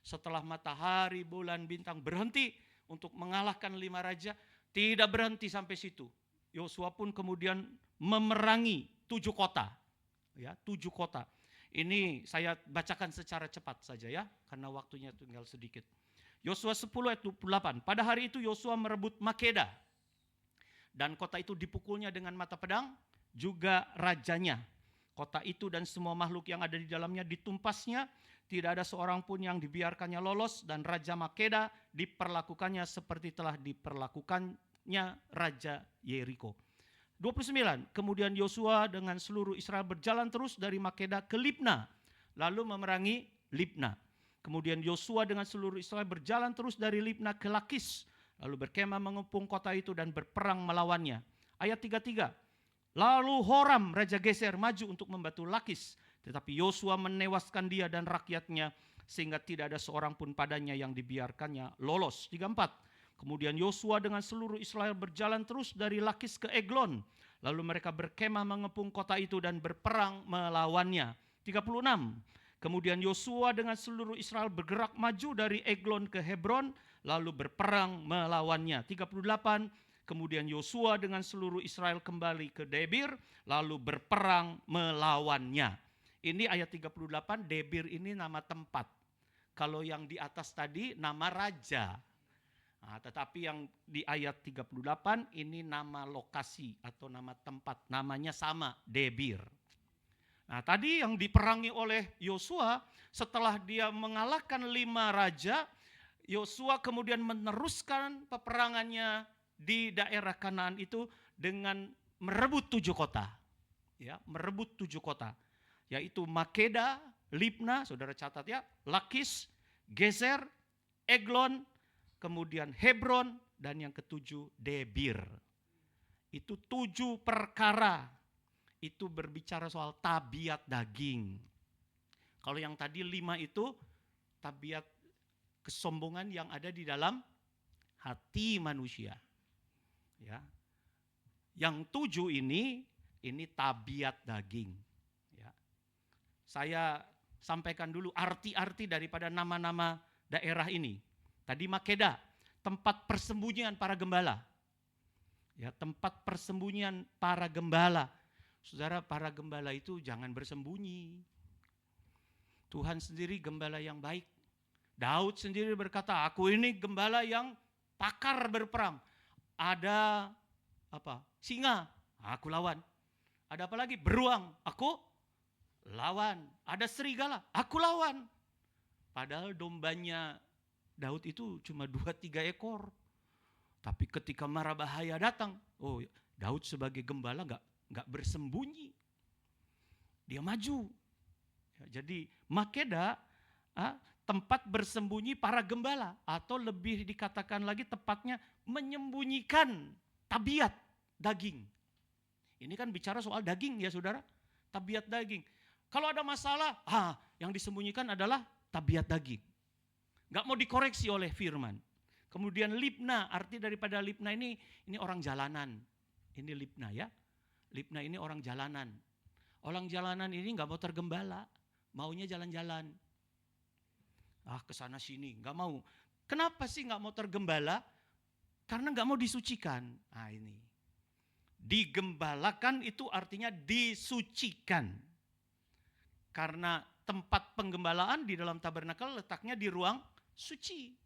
Setelah matahari, bulan, bintang berhenti untuk mengalahkan 5 raja, tidak berhenti sampai situ. Yosua pun kemudian memerangi 7 kota. Ya, 7 kota. Ini saya bacakan secara cepat saja ya, karena waktunya tinggal sedikit. Yosua 10 ayat 28. Pada hari itu Yosua merebut Makeda. Dan kota itu dipukulnya dengan mata pedang, juga rajanya. Kota itu dan semua makhluk yang ada di dalamnya ditumpasnya. Tidak ada seorang pun yang dibiarkannya lolos, dan Raja Makeda diperlakukannya seperti telah diperlakukannya Raja Yeriko. 29. Kemudian Yosua dengan seluruh Israel berjalan terus dari Makeda ke Libna, lalu memerangi Libna. Kemudian Yosua dengan seluruh Israel berjalan terus dari Libna ke Lakis, lalu berkemah mengepung kota itu dan berperang melawannya. Ayat 33. Lalu Horam Raja Geser maju untuk membantu Lakis, tetapi Yosua menewaskan dia dan rakyatnya sehingga tidak ada seorang pun padanya yang dibiarkannya lolos. 34. Kemudian Yosua dengan seluruh Israel berjalan terus dari Lakis ke Eglon. Lalu mereka berkemah mengepung kota itu dan berperang melawannya. 36. Kemudian Yosua dengan seluruh Israel bergerak maju dari Eglon ke Hebron, lalu berperang melawannya. 38, kemudian Yosua dengan seluruh Israel kembali ke Debir, lalu berperang melawannya. Ini ayat 38, Debir ini nama tempat. Kalau yang di atas tadi nama raja. Nah, tetapi yang di ayat 38 ini nama lokasi atau nama tempat. Namanya sama, Debir. Nah, tadi yang diperangi oleh Yosua, setelah dia mengalahkan 5 raja, Yosua kemudian meneruskan peperangannya di daerah Kanaan itu dengan merebut 7 kota. Ya, merebut 7 kota. Yaitu Makeda, Libna, saudara catat ya, Lakis, Gezer, Eglon, kemudian Hebron, dan yang ketujuh Debir. Itu 7 perkara. Itu berbicara soal tabiat daging. Kalau yang tadi 5 itu tabiat kesombongan yang ada di dalam hati manusia. Ya. Yang 7 ini tabiat daging. Ya. Saya sampaikan dulu arti-arti daripada nama-nama daerah ini. Tadi Makeda, tempat persembunyian para gembala. Ya, tempat persembunyian para gembala. Saudara, para gembala itu jangan bersembunyi. Tuhan sendiri gembala yang baik. Daud sendiri berkata, aku ini gembala yang pakar berperang. Ada singa, aku lawan. Ada apa lagi? Beruang, aku lawan. Ada serigala, aku lawan. Padahal dombanya Daud itu cuma 2-3 ekor. Tapi ketika mara bahaya datang, Daud sebagai gembala enggak bersembunyi. Dia maju. Ya, jadi Makeda tempat bersembunyi para gembala, atau lebih dikatakan lagi tepatnya menyembunyikan tabiat daging. Ini kan bicara soal daging ya saudara, tabiat daging. Kalau ada masalah, yang disembunyikan adalah tabiat daging. Gak mau dikoreksi oleh firman. Kemudian Libna, arti daripada Libna ini orang jalanan. Ini Libna ya. Libna ini orang jalanan. Orang jalanan ini gak mau tergembala, maunya jalan-jalan. Kesana sini, gak mau. Kenapa sih gak mau tergembala? Karena gak mau disucikan. Ini. Digembalakan itu artinya disucikan. Karena tempat penggembalaan di dalam tabernakel letaknya di ruang suci.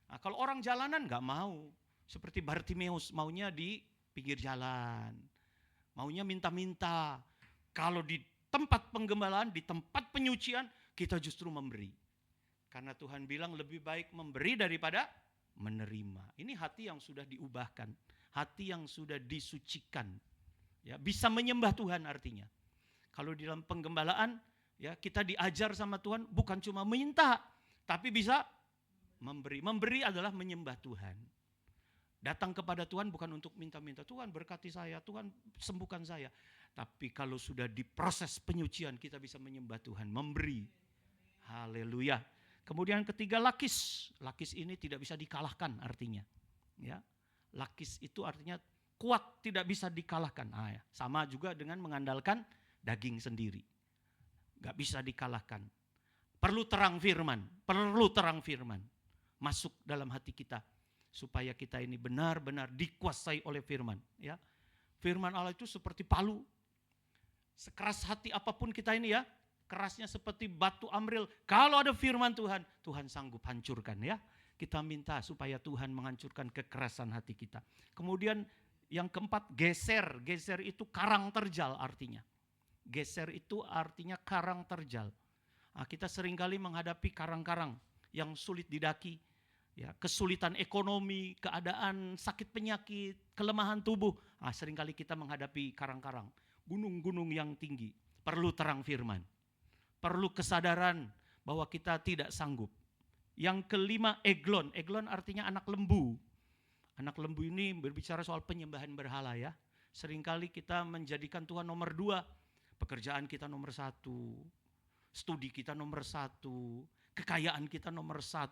Nah, kalau orang jalanan gak mau. Seperti Bartimeus, maunya di pinggir jalan. Maunya minta-minta. Kalau di tempat penggembalaan, di tempat penyucian, kita justru memberi. Karena Tuhan bilang lebih baik memberi daripada menerima. Ini hati yang sudah diubahkan. Hati yang sudah disucikan. Ya, bisa menyembah Tuhan artinya. Kalau di dalam penggembalaan, ya kita diajar sama Tuhan bukan cuma minta, tapi bisa memberi. Memberi adalah menyembah Tuhan. Datang kepada Tuhan bukan untuk minta-minta, Tuhan berkati saya, Tuhan sembuhkan saya. Tapi kalau sudah di proses penyucian, kita bisa menyembah Tuhan, memberi. Haleluya. Kemudian ketiga Lakis. Lakis ini tidak bisa dikalahkan artinya. Ya. Lakis itu artinya kuat, tidak bisa dikalahkan. Ya. Sama juga dengan mengandalkan daging sendiri. Gak bisa dikalahkan. Perlu terang firman. Perlu terang firman. Masuk dalam hati kita. Supaya kita ini benar-benar dikuasai oleh firman. Ya. Firman Allah itu seperti palu. Sekeras hati apapun kita ini ya. Kerasnya seperti batu amril. Kalau ada firman Tuhan, Tuhan sanggup hancurkan ya. Kita minta supaya Tuhan menghancurkan kekerasan hati kita. Kemudian yang keempat geser. Geser itu karang terjal artinya. Geser itu artinya karang terjal. Kita seringkali menghadapi karang-karang yang sulit didaki. Ya, kesulitan ekonomi, keadaan sakit penyakit, kelemahan tubuh. Seringkali kita menghadapi karang-karang. Gunung-gunung yang tinggi. Perlu terang firman. Perlu kesadaran bahwa kita tidak sanggup. Yang kelima Eglon. Eglon artinya anak lembu. Anak lembu ini berbicara soal penyembahan berhala ya. Seringkali kita menjadikan Tuhan nomor 2. Pekerjaan kita nomor 1. Studi kita nomor 1. Kekayaan kita nomor 1.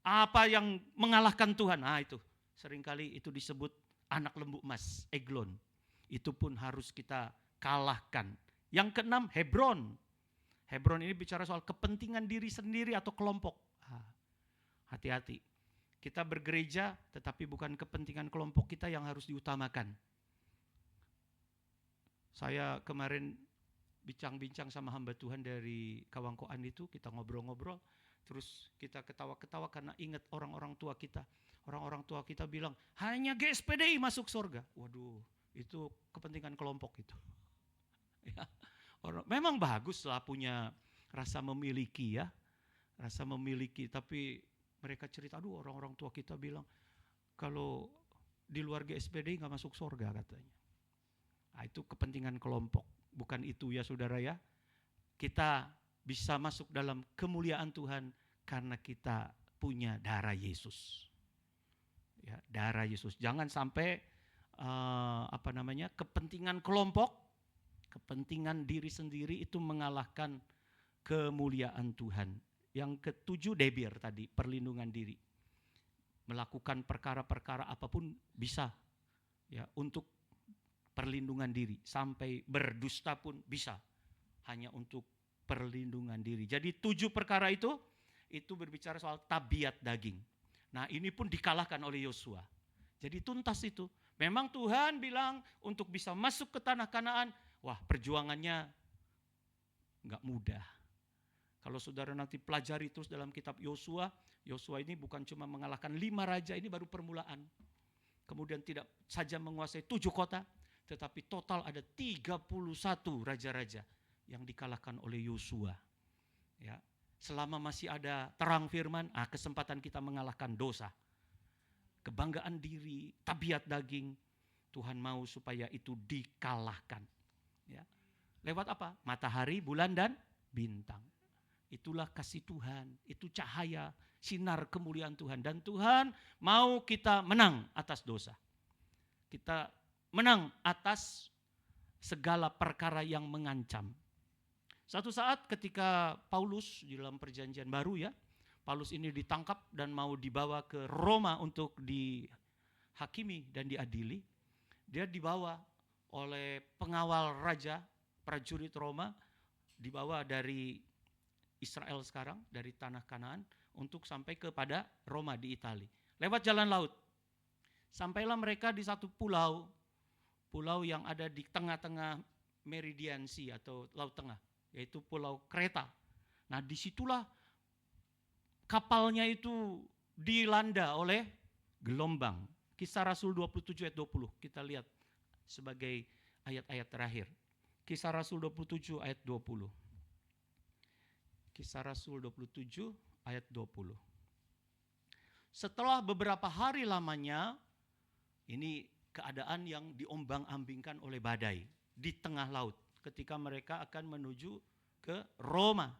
Apa yang mengalahkan Tuhan? Itu. Seringkali itu disebut anak lembu emas, Eglon. Itu pun harus kita kalahkan. Yang keenam Hebron. Hebron ini bicara soal kepentingan diri sendiri atau kelompok. Hati-hati. Kita bergereja tetapi bukan kepentingan kelompok kita yang harus diutamakan. Saya kemarin bincang-bincang sama hamba Tuhan dari Kawangkoan itu, kita ngobrol-ngobrol, terus kita ketawa-ketawa karena ingat orang-orang tua kita. Orang-orang tua kita bilang, hanya GSPDI masuk surga. Waduh, itu kepentingan kelompok itu. Ya, memang bagus lah punya rasa memiliki ya, rasa memiliki, tapi mereka cerita, aduh orang-orang tua kita bilang, kalau di luar GSPDI nggak masuk surga katanya. Nah, itu kepentingan kelompok. Bukan itu ya saudara ya. Kita bisa masuk dalam kemuliaan Tuhan karena kita punya darah Yesus. Ya, darah Yesus. Jangan sampai kepentingan kelompok, kepentingan diri sendiri itu mengalahkan kemuliaan Tuhan. Yang ketujuh debir tadi, perlindungan diri. Melakukan perkara-perkara apapun bisa ya untuk perlindungan diri, sampai berdusta pun bisa hanya untuk perlindungan diri. Jadi 7 perkara itu berbicara soal tabiat daging. Nah, ini pun dikalahkan oleh Yosua. Jadi tuntas itu. Memang Tuhan bilang untuk bisa masuk ke tanah Kanaan, wah perjuangannya enggak mudah. Kalau saudara nanti pelajari terus dalam kitab Yosua, Yosua ini bukan cuma mengalahkan 5 raja, ini baru permulaan. Kemudian tidak saja menguasai 7 kota, tetapi total ada 31 raja-raja yang dikalahkan oleh Yosua. Ya, selama masih ada terang firman, kesempatan kita mengalahkan dosa. Kebanggaan diri, tabiat daging, Tuhan mau supaya itu dikalahkan. Ya. Lewat apa? Matahari, bulan, dan bintang. Itulah kasih Tuhan, itu cahaya, sinar kemuliaan Tuhan. Dan Tuhan mau kita menang atas dosa. Kita menang atas segala perkara yang mengancam. Satu saat ketika Paulus di dalam perjanjian baru ya, Paulus ini ditangkap dan mau dibawa ke Roma untuk dihakimi dan diadili. Dia dibawa oleh pengawal raja, prajurit Roma, dibawa dari Israel sekarang, dari tanah Kanaan, untuk sampai kepada Roma di Italia. Lewat jalan laut. Sampailah mereka di satu pulau yang ada di tengah-tengah Meridian Sea atau Laut Tengah, yaitu Pulau Kreta. Nah, disitulah kapalnya itu dilanda oleh gelombang. Kisah Rasul 27 ayat 20, kita lihat sebagai ayat-ayat terakhir. Kisah Rasul 27 ayat 20. Kisah Rasul 27 ayat 20. Setelah beberapa hari lamanya, ini keadaan yang diombang-ambingkan oleh badai di tengah laut ketika mereka akan menuju ke Roma.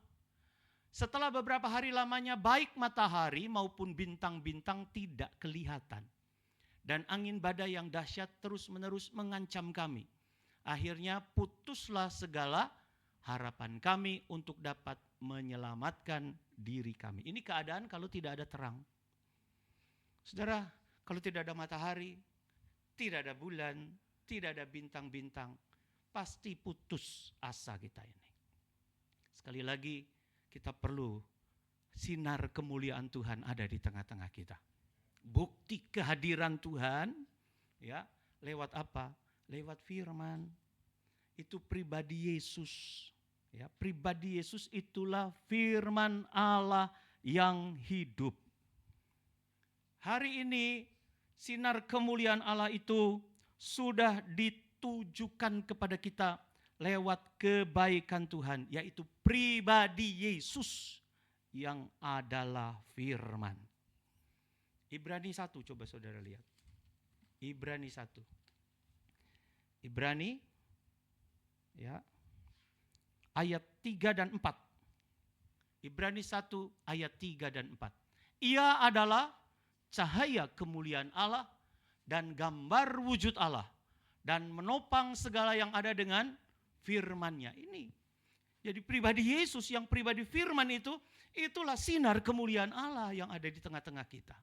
Setelah beberapa hari lamanya, baik matahari maupun bintang-bintang tidak kelihatan. Dan angin badai yang dahsyat terus-menerus mengancam kami. Akhirnya putuslah segala harapan kami untuk dapat menyelamatkan diri kami. Ini keadaan kalau tidak ada terang. Saudara, kalau tidak ada matahari, tidak ada bulan, tidak ada bintang-bintang, pasti putus asa kita ini. Sekali lagi, kita perlu sinar kemuliaan Tuhan ada di tengah-tengah kita. Bukti kehadiran Tuhan, ya, lewat apa? Lewat firman. Itu pribadi Yesus. Ya, pribadi Yesus itulah firman Allah yang hidup. Hari ini sinar kemuliaan Allah itu sudah ditujukan kepada kita lewat kebaikan Tuhan, yaitu pribadi Yesus yang adalah firman. Ibrani 1, coba saudara lihat. Ibrani 1. Ibrani ya, ayat 3 dan 4. Ibrani 1 ayat 3 dan 4. Ia adalah cahaya kemuliaan Allah dan gambar wujud Allah dan menopang segala yang ada dengan firman-Nya. Ini jadi pribadi Yesus yang pribadi firman itu, itulah sinar kemuliaan Allah yang ada di tengah-tengah kita.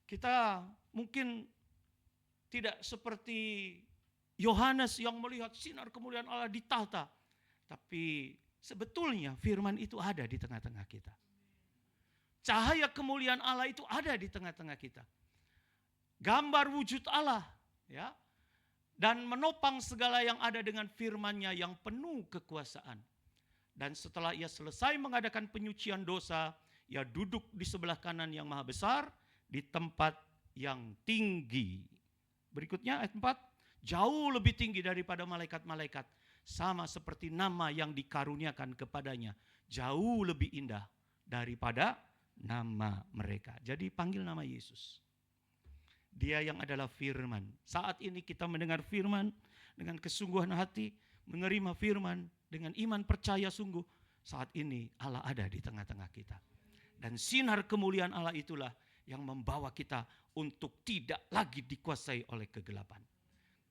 Kita mungkin tidak seperti Yohanes yang melihat sinar kemuliaan Allah di tahta, Tapi sebetulnya firman itu ada di tengah-tengah kita. Cahaya kemuliaan Allah itu ada di tengah-tengah kita. Gambar wujud Allah, ya. Dan menopang segala yang ada dengan firman-Nya yang penuh kekuasaan. Dan setelah ia selesai mengadakan penyucian dosa, ia duduk di sebelah kanan yang maha besar, di tempat yang tinggi. Berikutnya ayat 4, jauh lebih tinggi daripada malaikat-malaikat, sama seperti nama yang dikaruniakan kepadanya, jauh lebih indah daripada nama mereka. Jadi panggil nama Yesus. Dia yang adalah firman. Saat ini kita mendengar firman dengan kesungguhan hati, menerima firman dengan iman percaya sungguh. Saat ini Allah ada di tengah-tengah kita. Dan sinar kemuliaan Allah itulah yang membawa kita untuk tidak lagi dikuasai oleh kegelapan.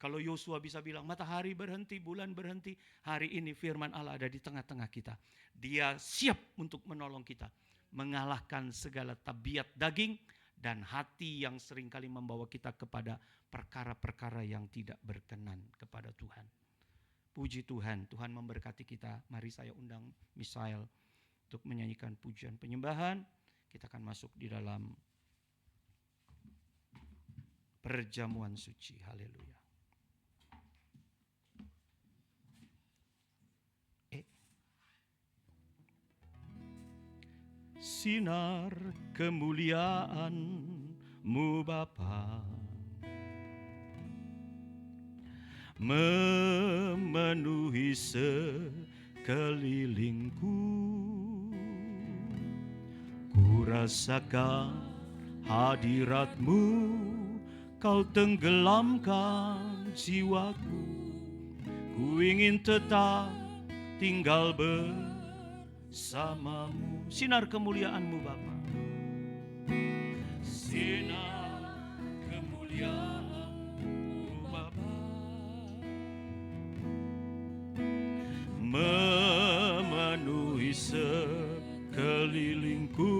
Kalau Yosua bisa bilang matahari berhenti, bulan berhenti, hari ini firman Allah ada di tengah-tengah kita. Dia siap untuk menolong kita, mengalahkan segala tabiat daging dan hati yang seringkali membawa kita kepada perkara-perkara yang tidak berkenan kepada Tuhan. Puji Tuhan, Tuhan memberkati kita. Mari saya undang Misael untuk menyanyikan pujian penyembahan. Kita akan masuk di dalam perjamuan suci. Haleluya. Sinar kemuliaan-Mu Bapa memenuhi sekelilingku. Ku rasakan hadirat-Mu, Kau tenggelamkan jiwaku. Ku ingin tetap tinggal bersama-Mu. Sinar kemuliaan-Mu Bapa. Sinar kemuliaan-Mu Bapa memenuhi sekelilingku.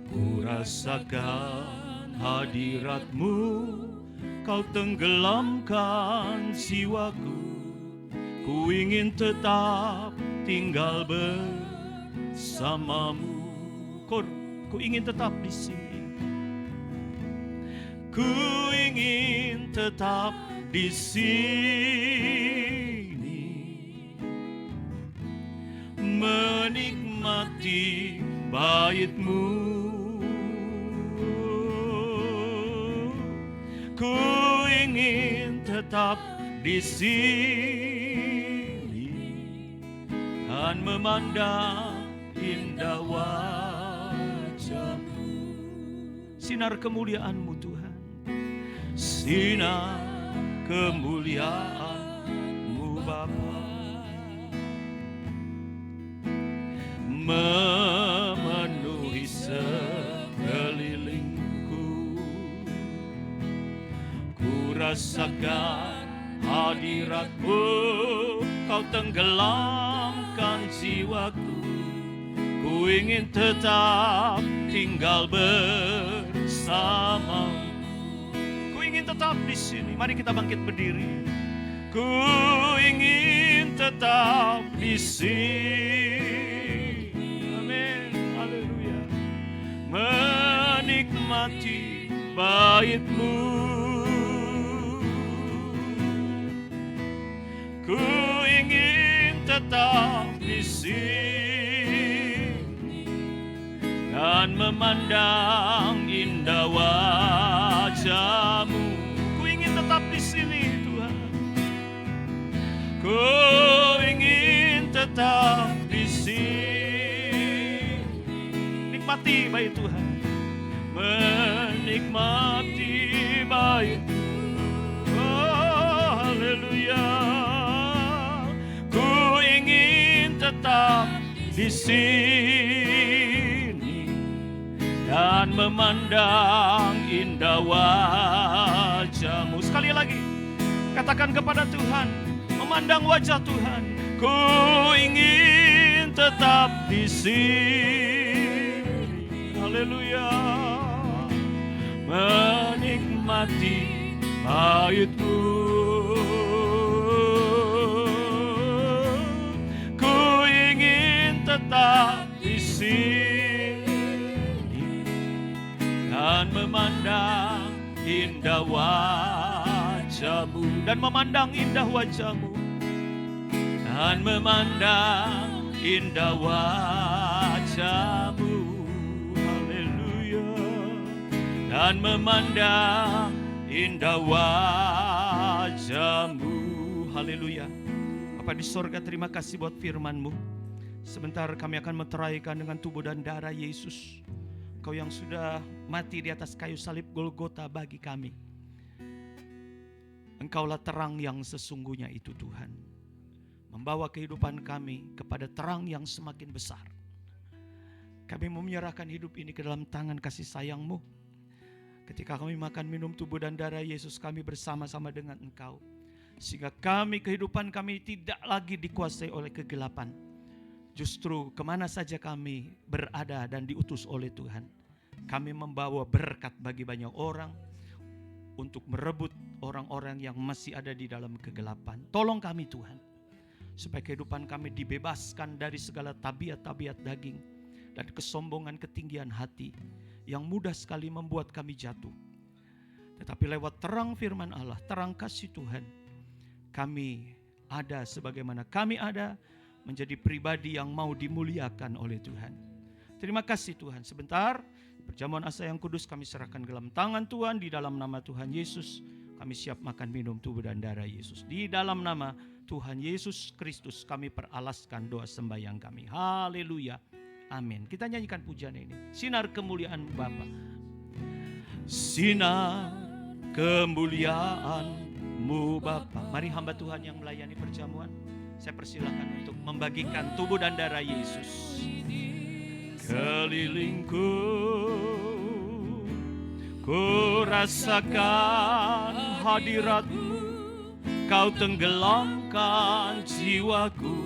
Ku rasakan hadirat-Mu, Kau tenggelamkan jiwaku. Ku ingin tetap tinggal bersama-Mu. Ku ingin tetap di sini. Ku ingin tetap di sini, menikmati bait-Mu. Ku ingin tetap di sini dan memandang indah wajah-Mu. Sinar kemuliaan-Mu Tuhan. Sinar kemuliaan-Mu Bapa memenuhi sekelilingku. Ku rasakan hadirat-Mu, Kau tenggelamkan jiwaku. Ku ingin tetap tinggal bersama-Mu. Ku ingin tetap di sini. Mari kita bangkit berdiri. Ku ingin tetap di sini. Amin. Haleluya. Menikmati bait-Mu. Ku ingin tetap di sini dan memandang indah wajah-Mu. Ku ingin tetap di sini Tuhan. Ku ingin tetap di sini. Nikmati bait Tuhan. Menikmati bait. Oh, haleluya. Ku ingin tetap di sini dan memandang indah wajah-Mu. Sekali lagi, katakan kepada Tuhan, memandang wajah Tuhan. Ku ingin tetap di sini. Haleluya. Menikmati bait-Mu. tetap di sini dan memandang indah wajah-Mu, dan memandang indah wajah-Mu, dan memandang indah wajah-Mu, haleluya, dan memandang indah wajah-Mu, haleluya. Bapa di sorga, terima kasih buat firman-Mu. Sebentar kami akan meteraikan dengan tubuh dan darah Yesus, Engkau yang sudah mati di atas kayu salib Golgota bagi kami. Engkaulah terang yang sesungguhnya itu Tuhan, membawa kehidupan kami kepada terang yang semakin besar. Kami menyerahkan hidup ini ke dalam tangan kasih sayang-Mu. Ketika kami makan minum tubuh dan darah Yesus, kami bersama-sama dengan Engkau, sehingga kehidupan kami tidak lagi dikuasai oleh kegelapan. Justru kemana saja kami berada dan diutus oleh Tuhan, kami membawa berkat bagi banyak orang, untuk merebut orang-orang yang masih ada di dalam kegelapan. Tolong kami Tuhan, supaya kehidupan kami dibebaskan dari segala tabiat-tabiat daging dan kesombongan ketinggian hati yang mudah sekali membuat kami jatuh. Tetapi lewat terang firman Allah, terang kasih Tuhan, kami ada sebagaimana kami ada, menjadi pribadi yang mau dimuliakan oleh Tuhan. Terima kasih Tuhan. Sebentar, perjamuan asa yang kudus kami serahkan ke dalam tangan Tuhan. Di dalam nama Tuhan Yesus, kami siap makan minum tubuh dan darah Yesus. Di dalam nama Tuhan Yesus Kristus, kami peralaskan doa sembahyang kami. Haleluya. Amin. Kita nyanyikan pujian ini. Sinar kemuliaan Bapa. Sinar kemuliaan-Mu Bapa. Mari hamba Tuhan yang melayani perjamuan, saya persilakan untuk membagikan tubuh dan darah Yesus. Kelilingku, ku rasakan hadirat-Mu, Kau tenggelamkan jiwaku.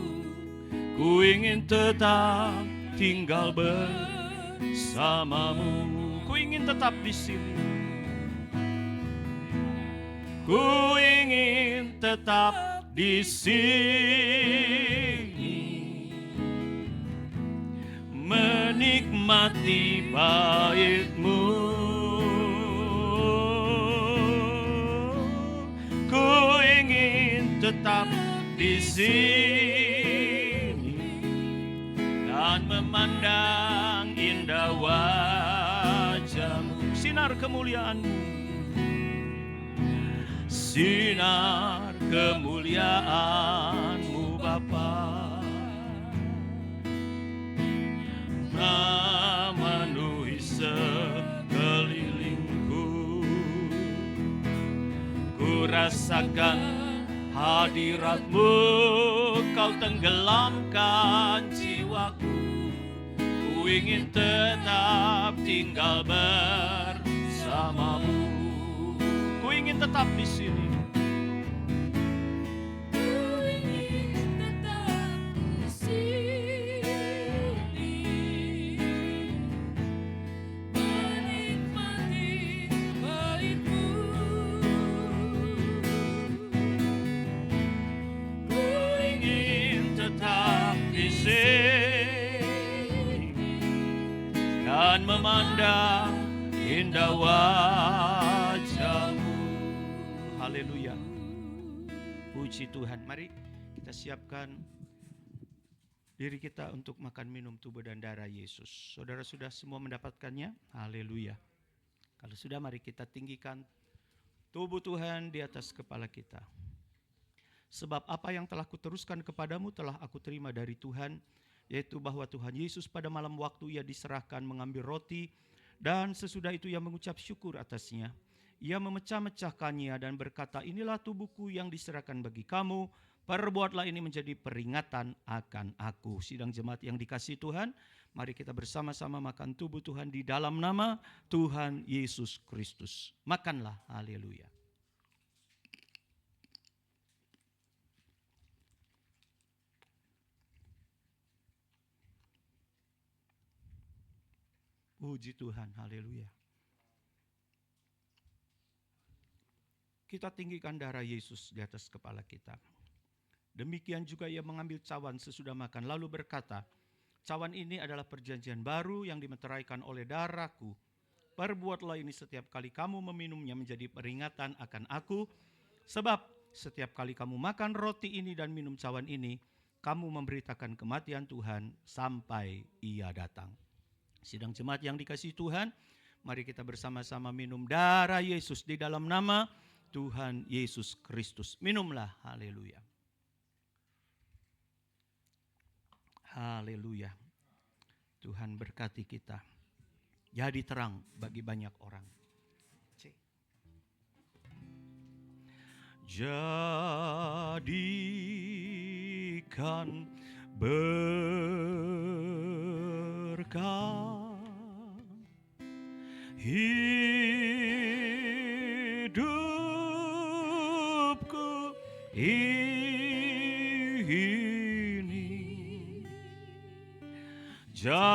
Ku ingin tetap tinggal bersama-Mu. Ku ingin tetap di sini. Ku ingin tetap di sini, menikmati bait-Mu. Ku ingin tetap di sini dan memandang indah wajah-Mu. Sinar kemuliaan-Mu, sinar kemuliaan-Mu Bapa, memenuhi sekelilingku. Ku rasakan hadirat-Mu, Kau tenggelamkan jiwaku. Ku ingin tetap tinggal bersama-Mu. Ku ingin tetap di sini. Dan memandang indah wajah-Mu. Haleluya. Puji Tuhan. Mari kita siapkan diri kita untuk makan minum tubuh dan darah Yesus. Saudara sudah semua mendapatkannya? Haleluya. Kalau sudah, mari kita tinggikan tubuh Tuhan di atas kepala kita. Sebab apa yang telah kuteruskan kepadamu telah aku terima dari Tuhan, yaitu bahwa Tuhan Yesus pada malam waktu Ia diserahkan mengambil roti, dan sesudah itu Ia mengucap syukur atasnya. Ia memecah-mecahkannya dan berkata, inilah tubuhku yang diserahkan bagi kamu, perbuatlah ini menjadi peringatan akan aku. Sidang jemaat yang dikasihi Tuhan, mari kita bersama-sama makan tubuh Tuhan di dalam nama Tuhan Yesus Kristus. Makanlah, haleluya. Puji Tuhan, haleluya. Kita tinggikan darah Yesus di atas kepala kita. Demikian juga Ia mengambil cawan sesudah makan, lalu berkata, Cawan ini adalah perjanjian baru yang dimeteraikan oleh darahku. Perbuatlah ini setiap kali kamu meminumnya menjadi peringatan akan aku. Sebab setiap kali kamu makan roti ini dan minum cawan ini, kamu memberitakan kematian Tuhan sampai Ia datang. Sidang jemaat yang dikasihi Tuhan, mari kita bersama-sama minum darah Yesus di dalam nama Tuhan Yesus Kristus. Minumlah, haleluya. Haleluya. Tuhan berkati kita. Jadi terang bagi banyak orang. Jadikan berkat hidupku ini, jadikan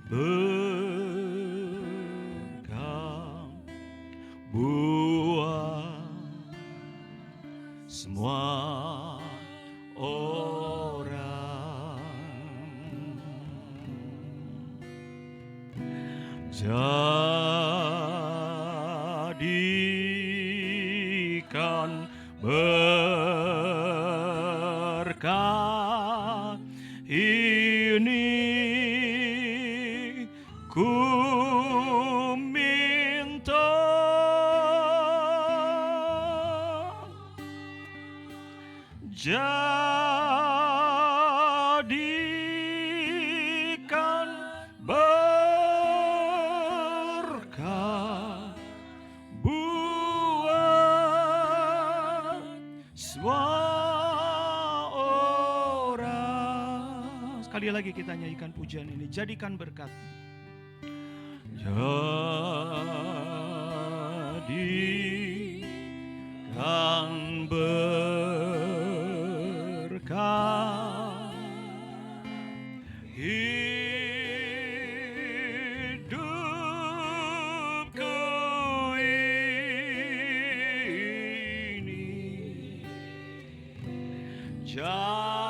berkat buat semua orang. Jadikan berkat ini ku minta, jadikan berkat buat semua orang. Sekali lagi kita nyanyikan pujian ini, jadikan berkat. Jadikan berkat hidupku ini, jadikan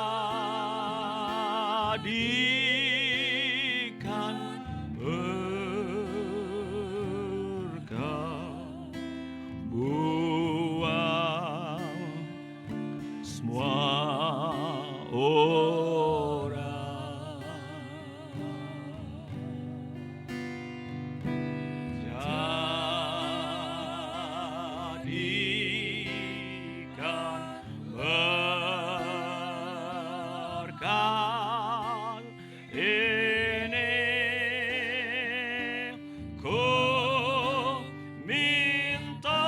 berkat buat semua orang. Jadikan berkat ini ku minta,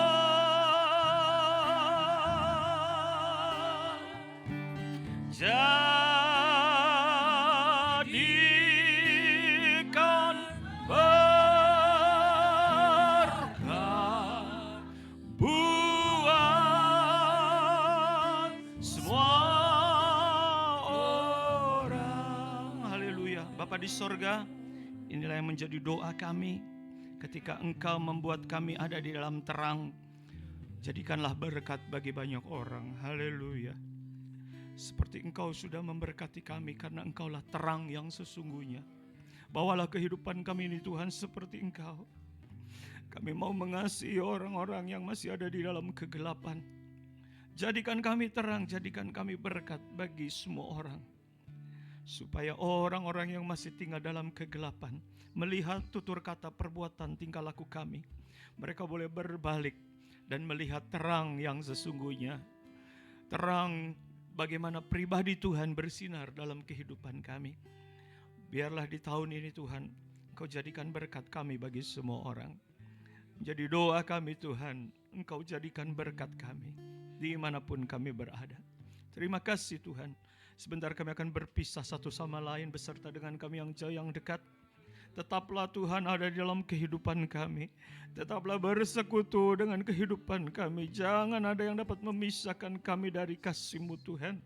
jadikan berkat buat semua orang. Haleluya. Bapa di sorga, inilah yang menjadi doa kami ketika Engkau membuat kami ada di dalam terang. Jadikanlah berkat bagi banyak orang. Haleluya. Seperti Engkau sudah memberkati kami karena Engkaulah terang yang sesungguhnya. Bawalah kehidupan kami ini Tuhan seperti Engkau. Kami mau mengasihi orang-orang yang masih ada di dalam kegelapan. Jadikan kami terang, jadikan kami berkat bagi semua orang. Supaya orang-orang yang masih tinggal dalam kegelapan melihat tutur kata, perbuatan, tingkah laku kami, mereka boleh berbalik dan melihat terang yang sesungguhnya. Terang bagaimana pribadi Tuhan bersinar dalam kehidupan kami. Biarlah di tahun ini Tuhan, Engkau jadikan berkat kami bagi semua orang. Jadi doa kami Tuhan, Engkau jadikan berkat kami dimanapun kami berada. Terima kasih Tuhan. Sebentar kami akan berpisah satu sama lain beserta dengan kami yang jauh yang dekat. Tetaplah Tuhan ada di dalam kehidupan kami. Tetaplah bersekutu dengan kehidupan kami. Jangan ada yang dapat memisahkan kami dari kasih-Mu Tuhan.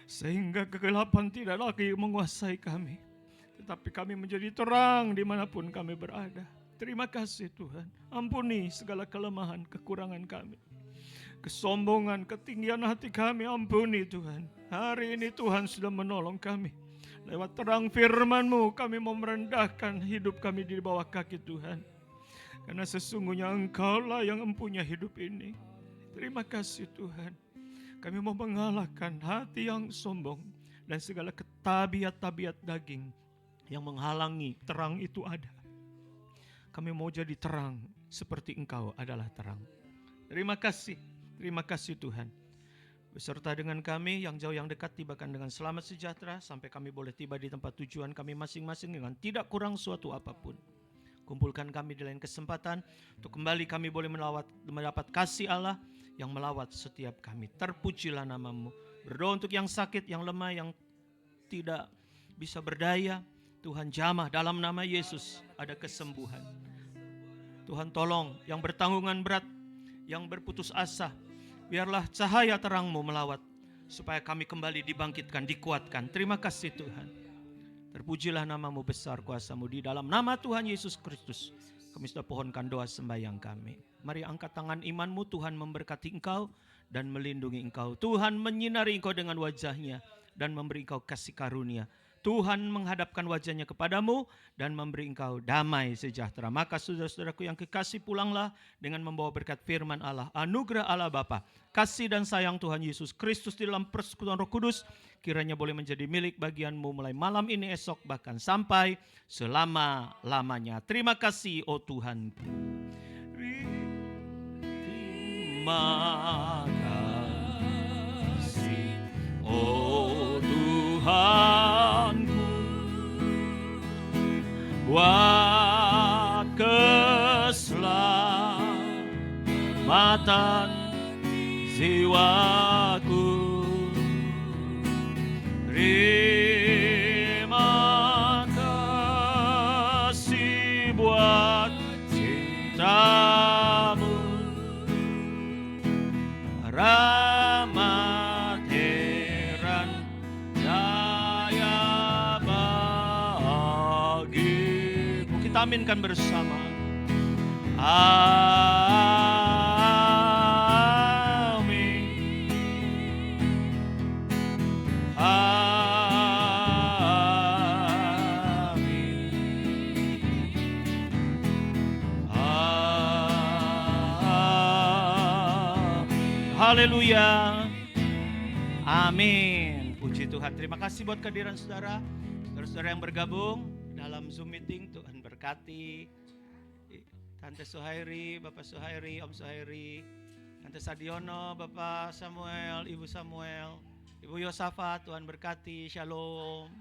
Sehingga kegelapan tidak lagi menguasai kami. Tetapi kami menjadi terang dimanapun kami berada. Terima kasih Tuhan. Ampuni segala kelemahan, kekurangan kami. kesombongan, ketinggian hati kami ampuni Tuhan. Hari ini Tuhan sudah menolong kami. Lewat terang firman-Mu kami mau merendahkan hidup kami di bawah kaki Tuhan. Karena sesungguhnya Engkau-lah yang mempunyai hidup ini. Terima kasih Tuhan. Kami mau mengalahkan hati yang sombong dan segala tabiat-tabiat daging yang menghalangi terang itu ada. Kami mau jadi terang seperti Engkau adalah terang. Terima kasih Tuhan. Beserta dengan kami yang jauh yang dekat tibakan dengan selamat sejahtera sampai kami boleh tiba di tempat tujuan kami masing-masing dengan tidak kurang suatu apapun. Kumpulkan kami di lain kesempatan untuk kembali kami boleh mendapat kasih Allah yang melawat setiap kami. Terpujilah nama-Mu. Berdoa untuk yang sakit, yang lemah, yang tidak bisa berdaya. Tuhan jamah dalam nama Yesus ada kesembuhan. Tuhan tolong yang bertanggungan berat, yang berputus asa. Biarlah cahaya terang-Mu melawat supaya kami kembali dibangkitkan, dikuatkan. Terima kasih Tuhan. Terpujilah nama-Mu besar, kuasa-Mu di dalam nama Tuhan Yesus Kristus. Kami sudah pohonkan doa sembahyang kami. Mari angkat tangan iman-Mu, Tuhan memberkati engkau dan melindungi engkau. Tuhan menyinari engkau dengan wajah-Nya dan memberi engkau kasih karunia. Tuhan menghadapkan wajahnya kepadamu dan memberi engkau damai sejahtera. Maka saudara-saudaraku yang kekasih, pulanglah dengan membawa berkat firman Allah, anugerah Allah Bapa, kasih dan sayang Tuhan Yesus Kristus di dalam persekutuan Roh Kudus, kiranya boleh menjadi milik bagianmu mulai malam ini, esok, bahkan sampai selama-lamanya. Terima kasih, oh Tuhan. Terima kasih, oh Tuhanku, buat keselamatan jiwaku. Terima kasih buat cinta-Mu, rahmat heran daya bagimu. Kita aminkan bersama. Haleluya. Amin. Puji Tuhan. Terima kasih buat kehadiran saudara. Saudara-saudara yang bergabung dalam Zoom meeting. Tuhan berkati. Tante Suhairi, Bapak Suhairi, Om Suhairi, Tante Sadiono, Bapak Samuel, Ibu Samuel, Ibu Yosafat. Tuhan berkati. Shalom.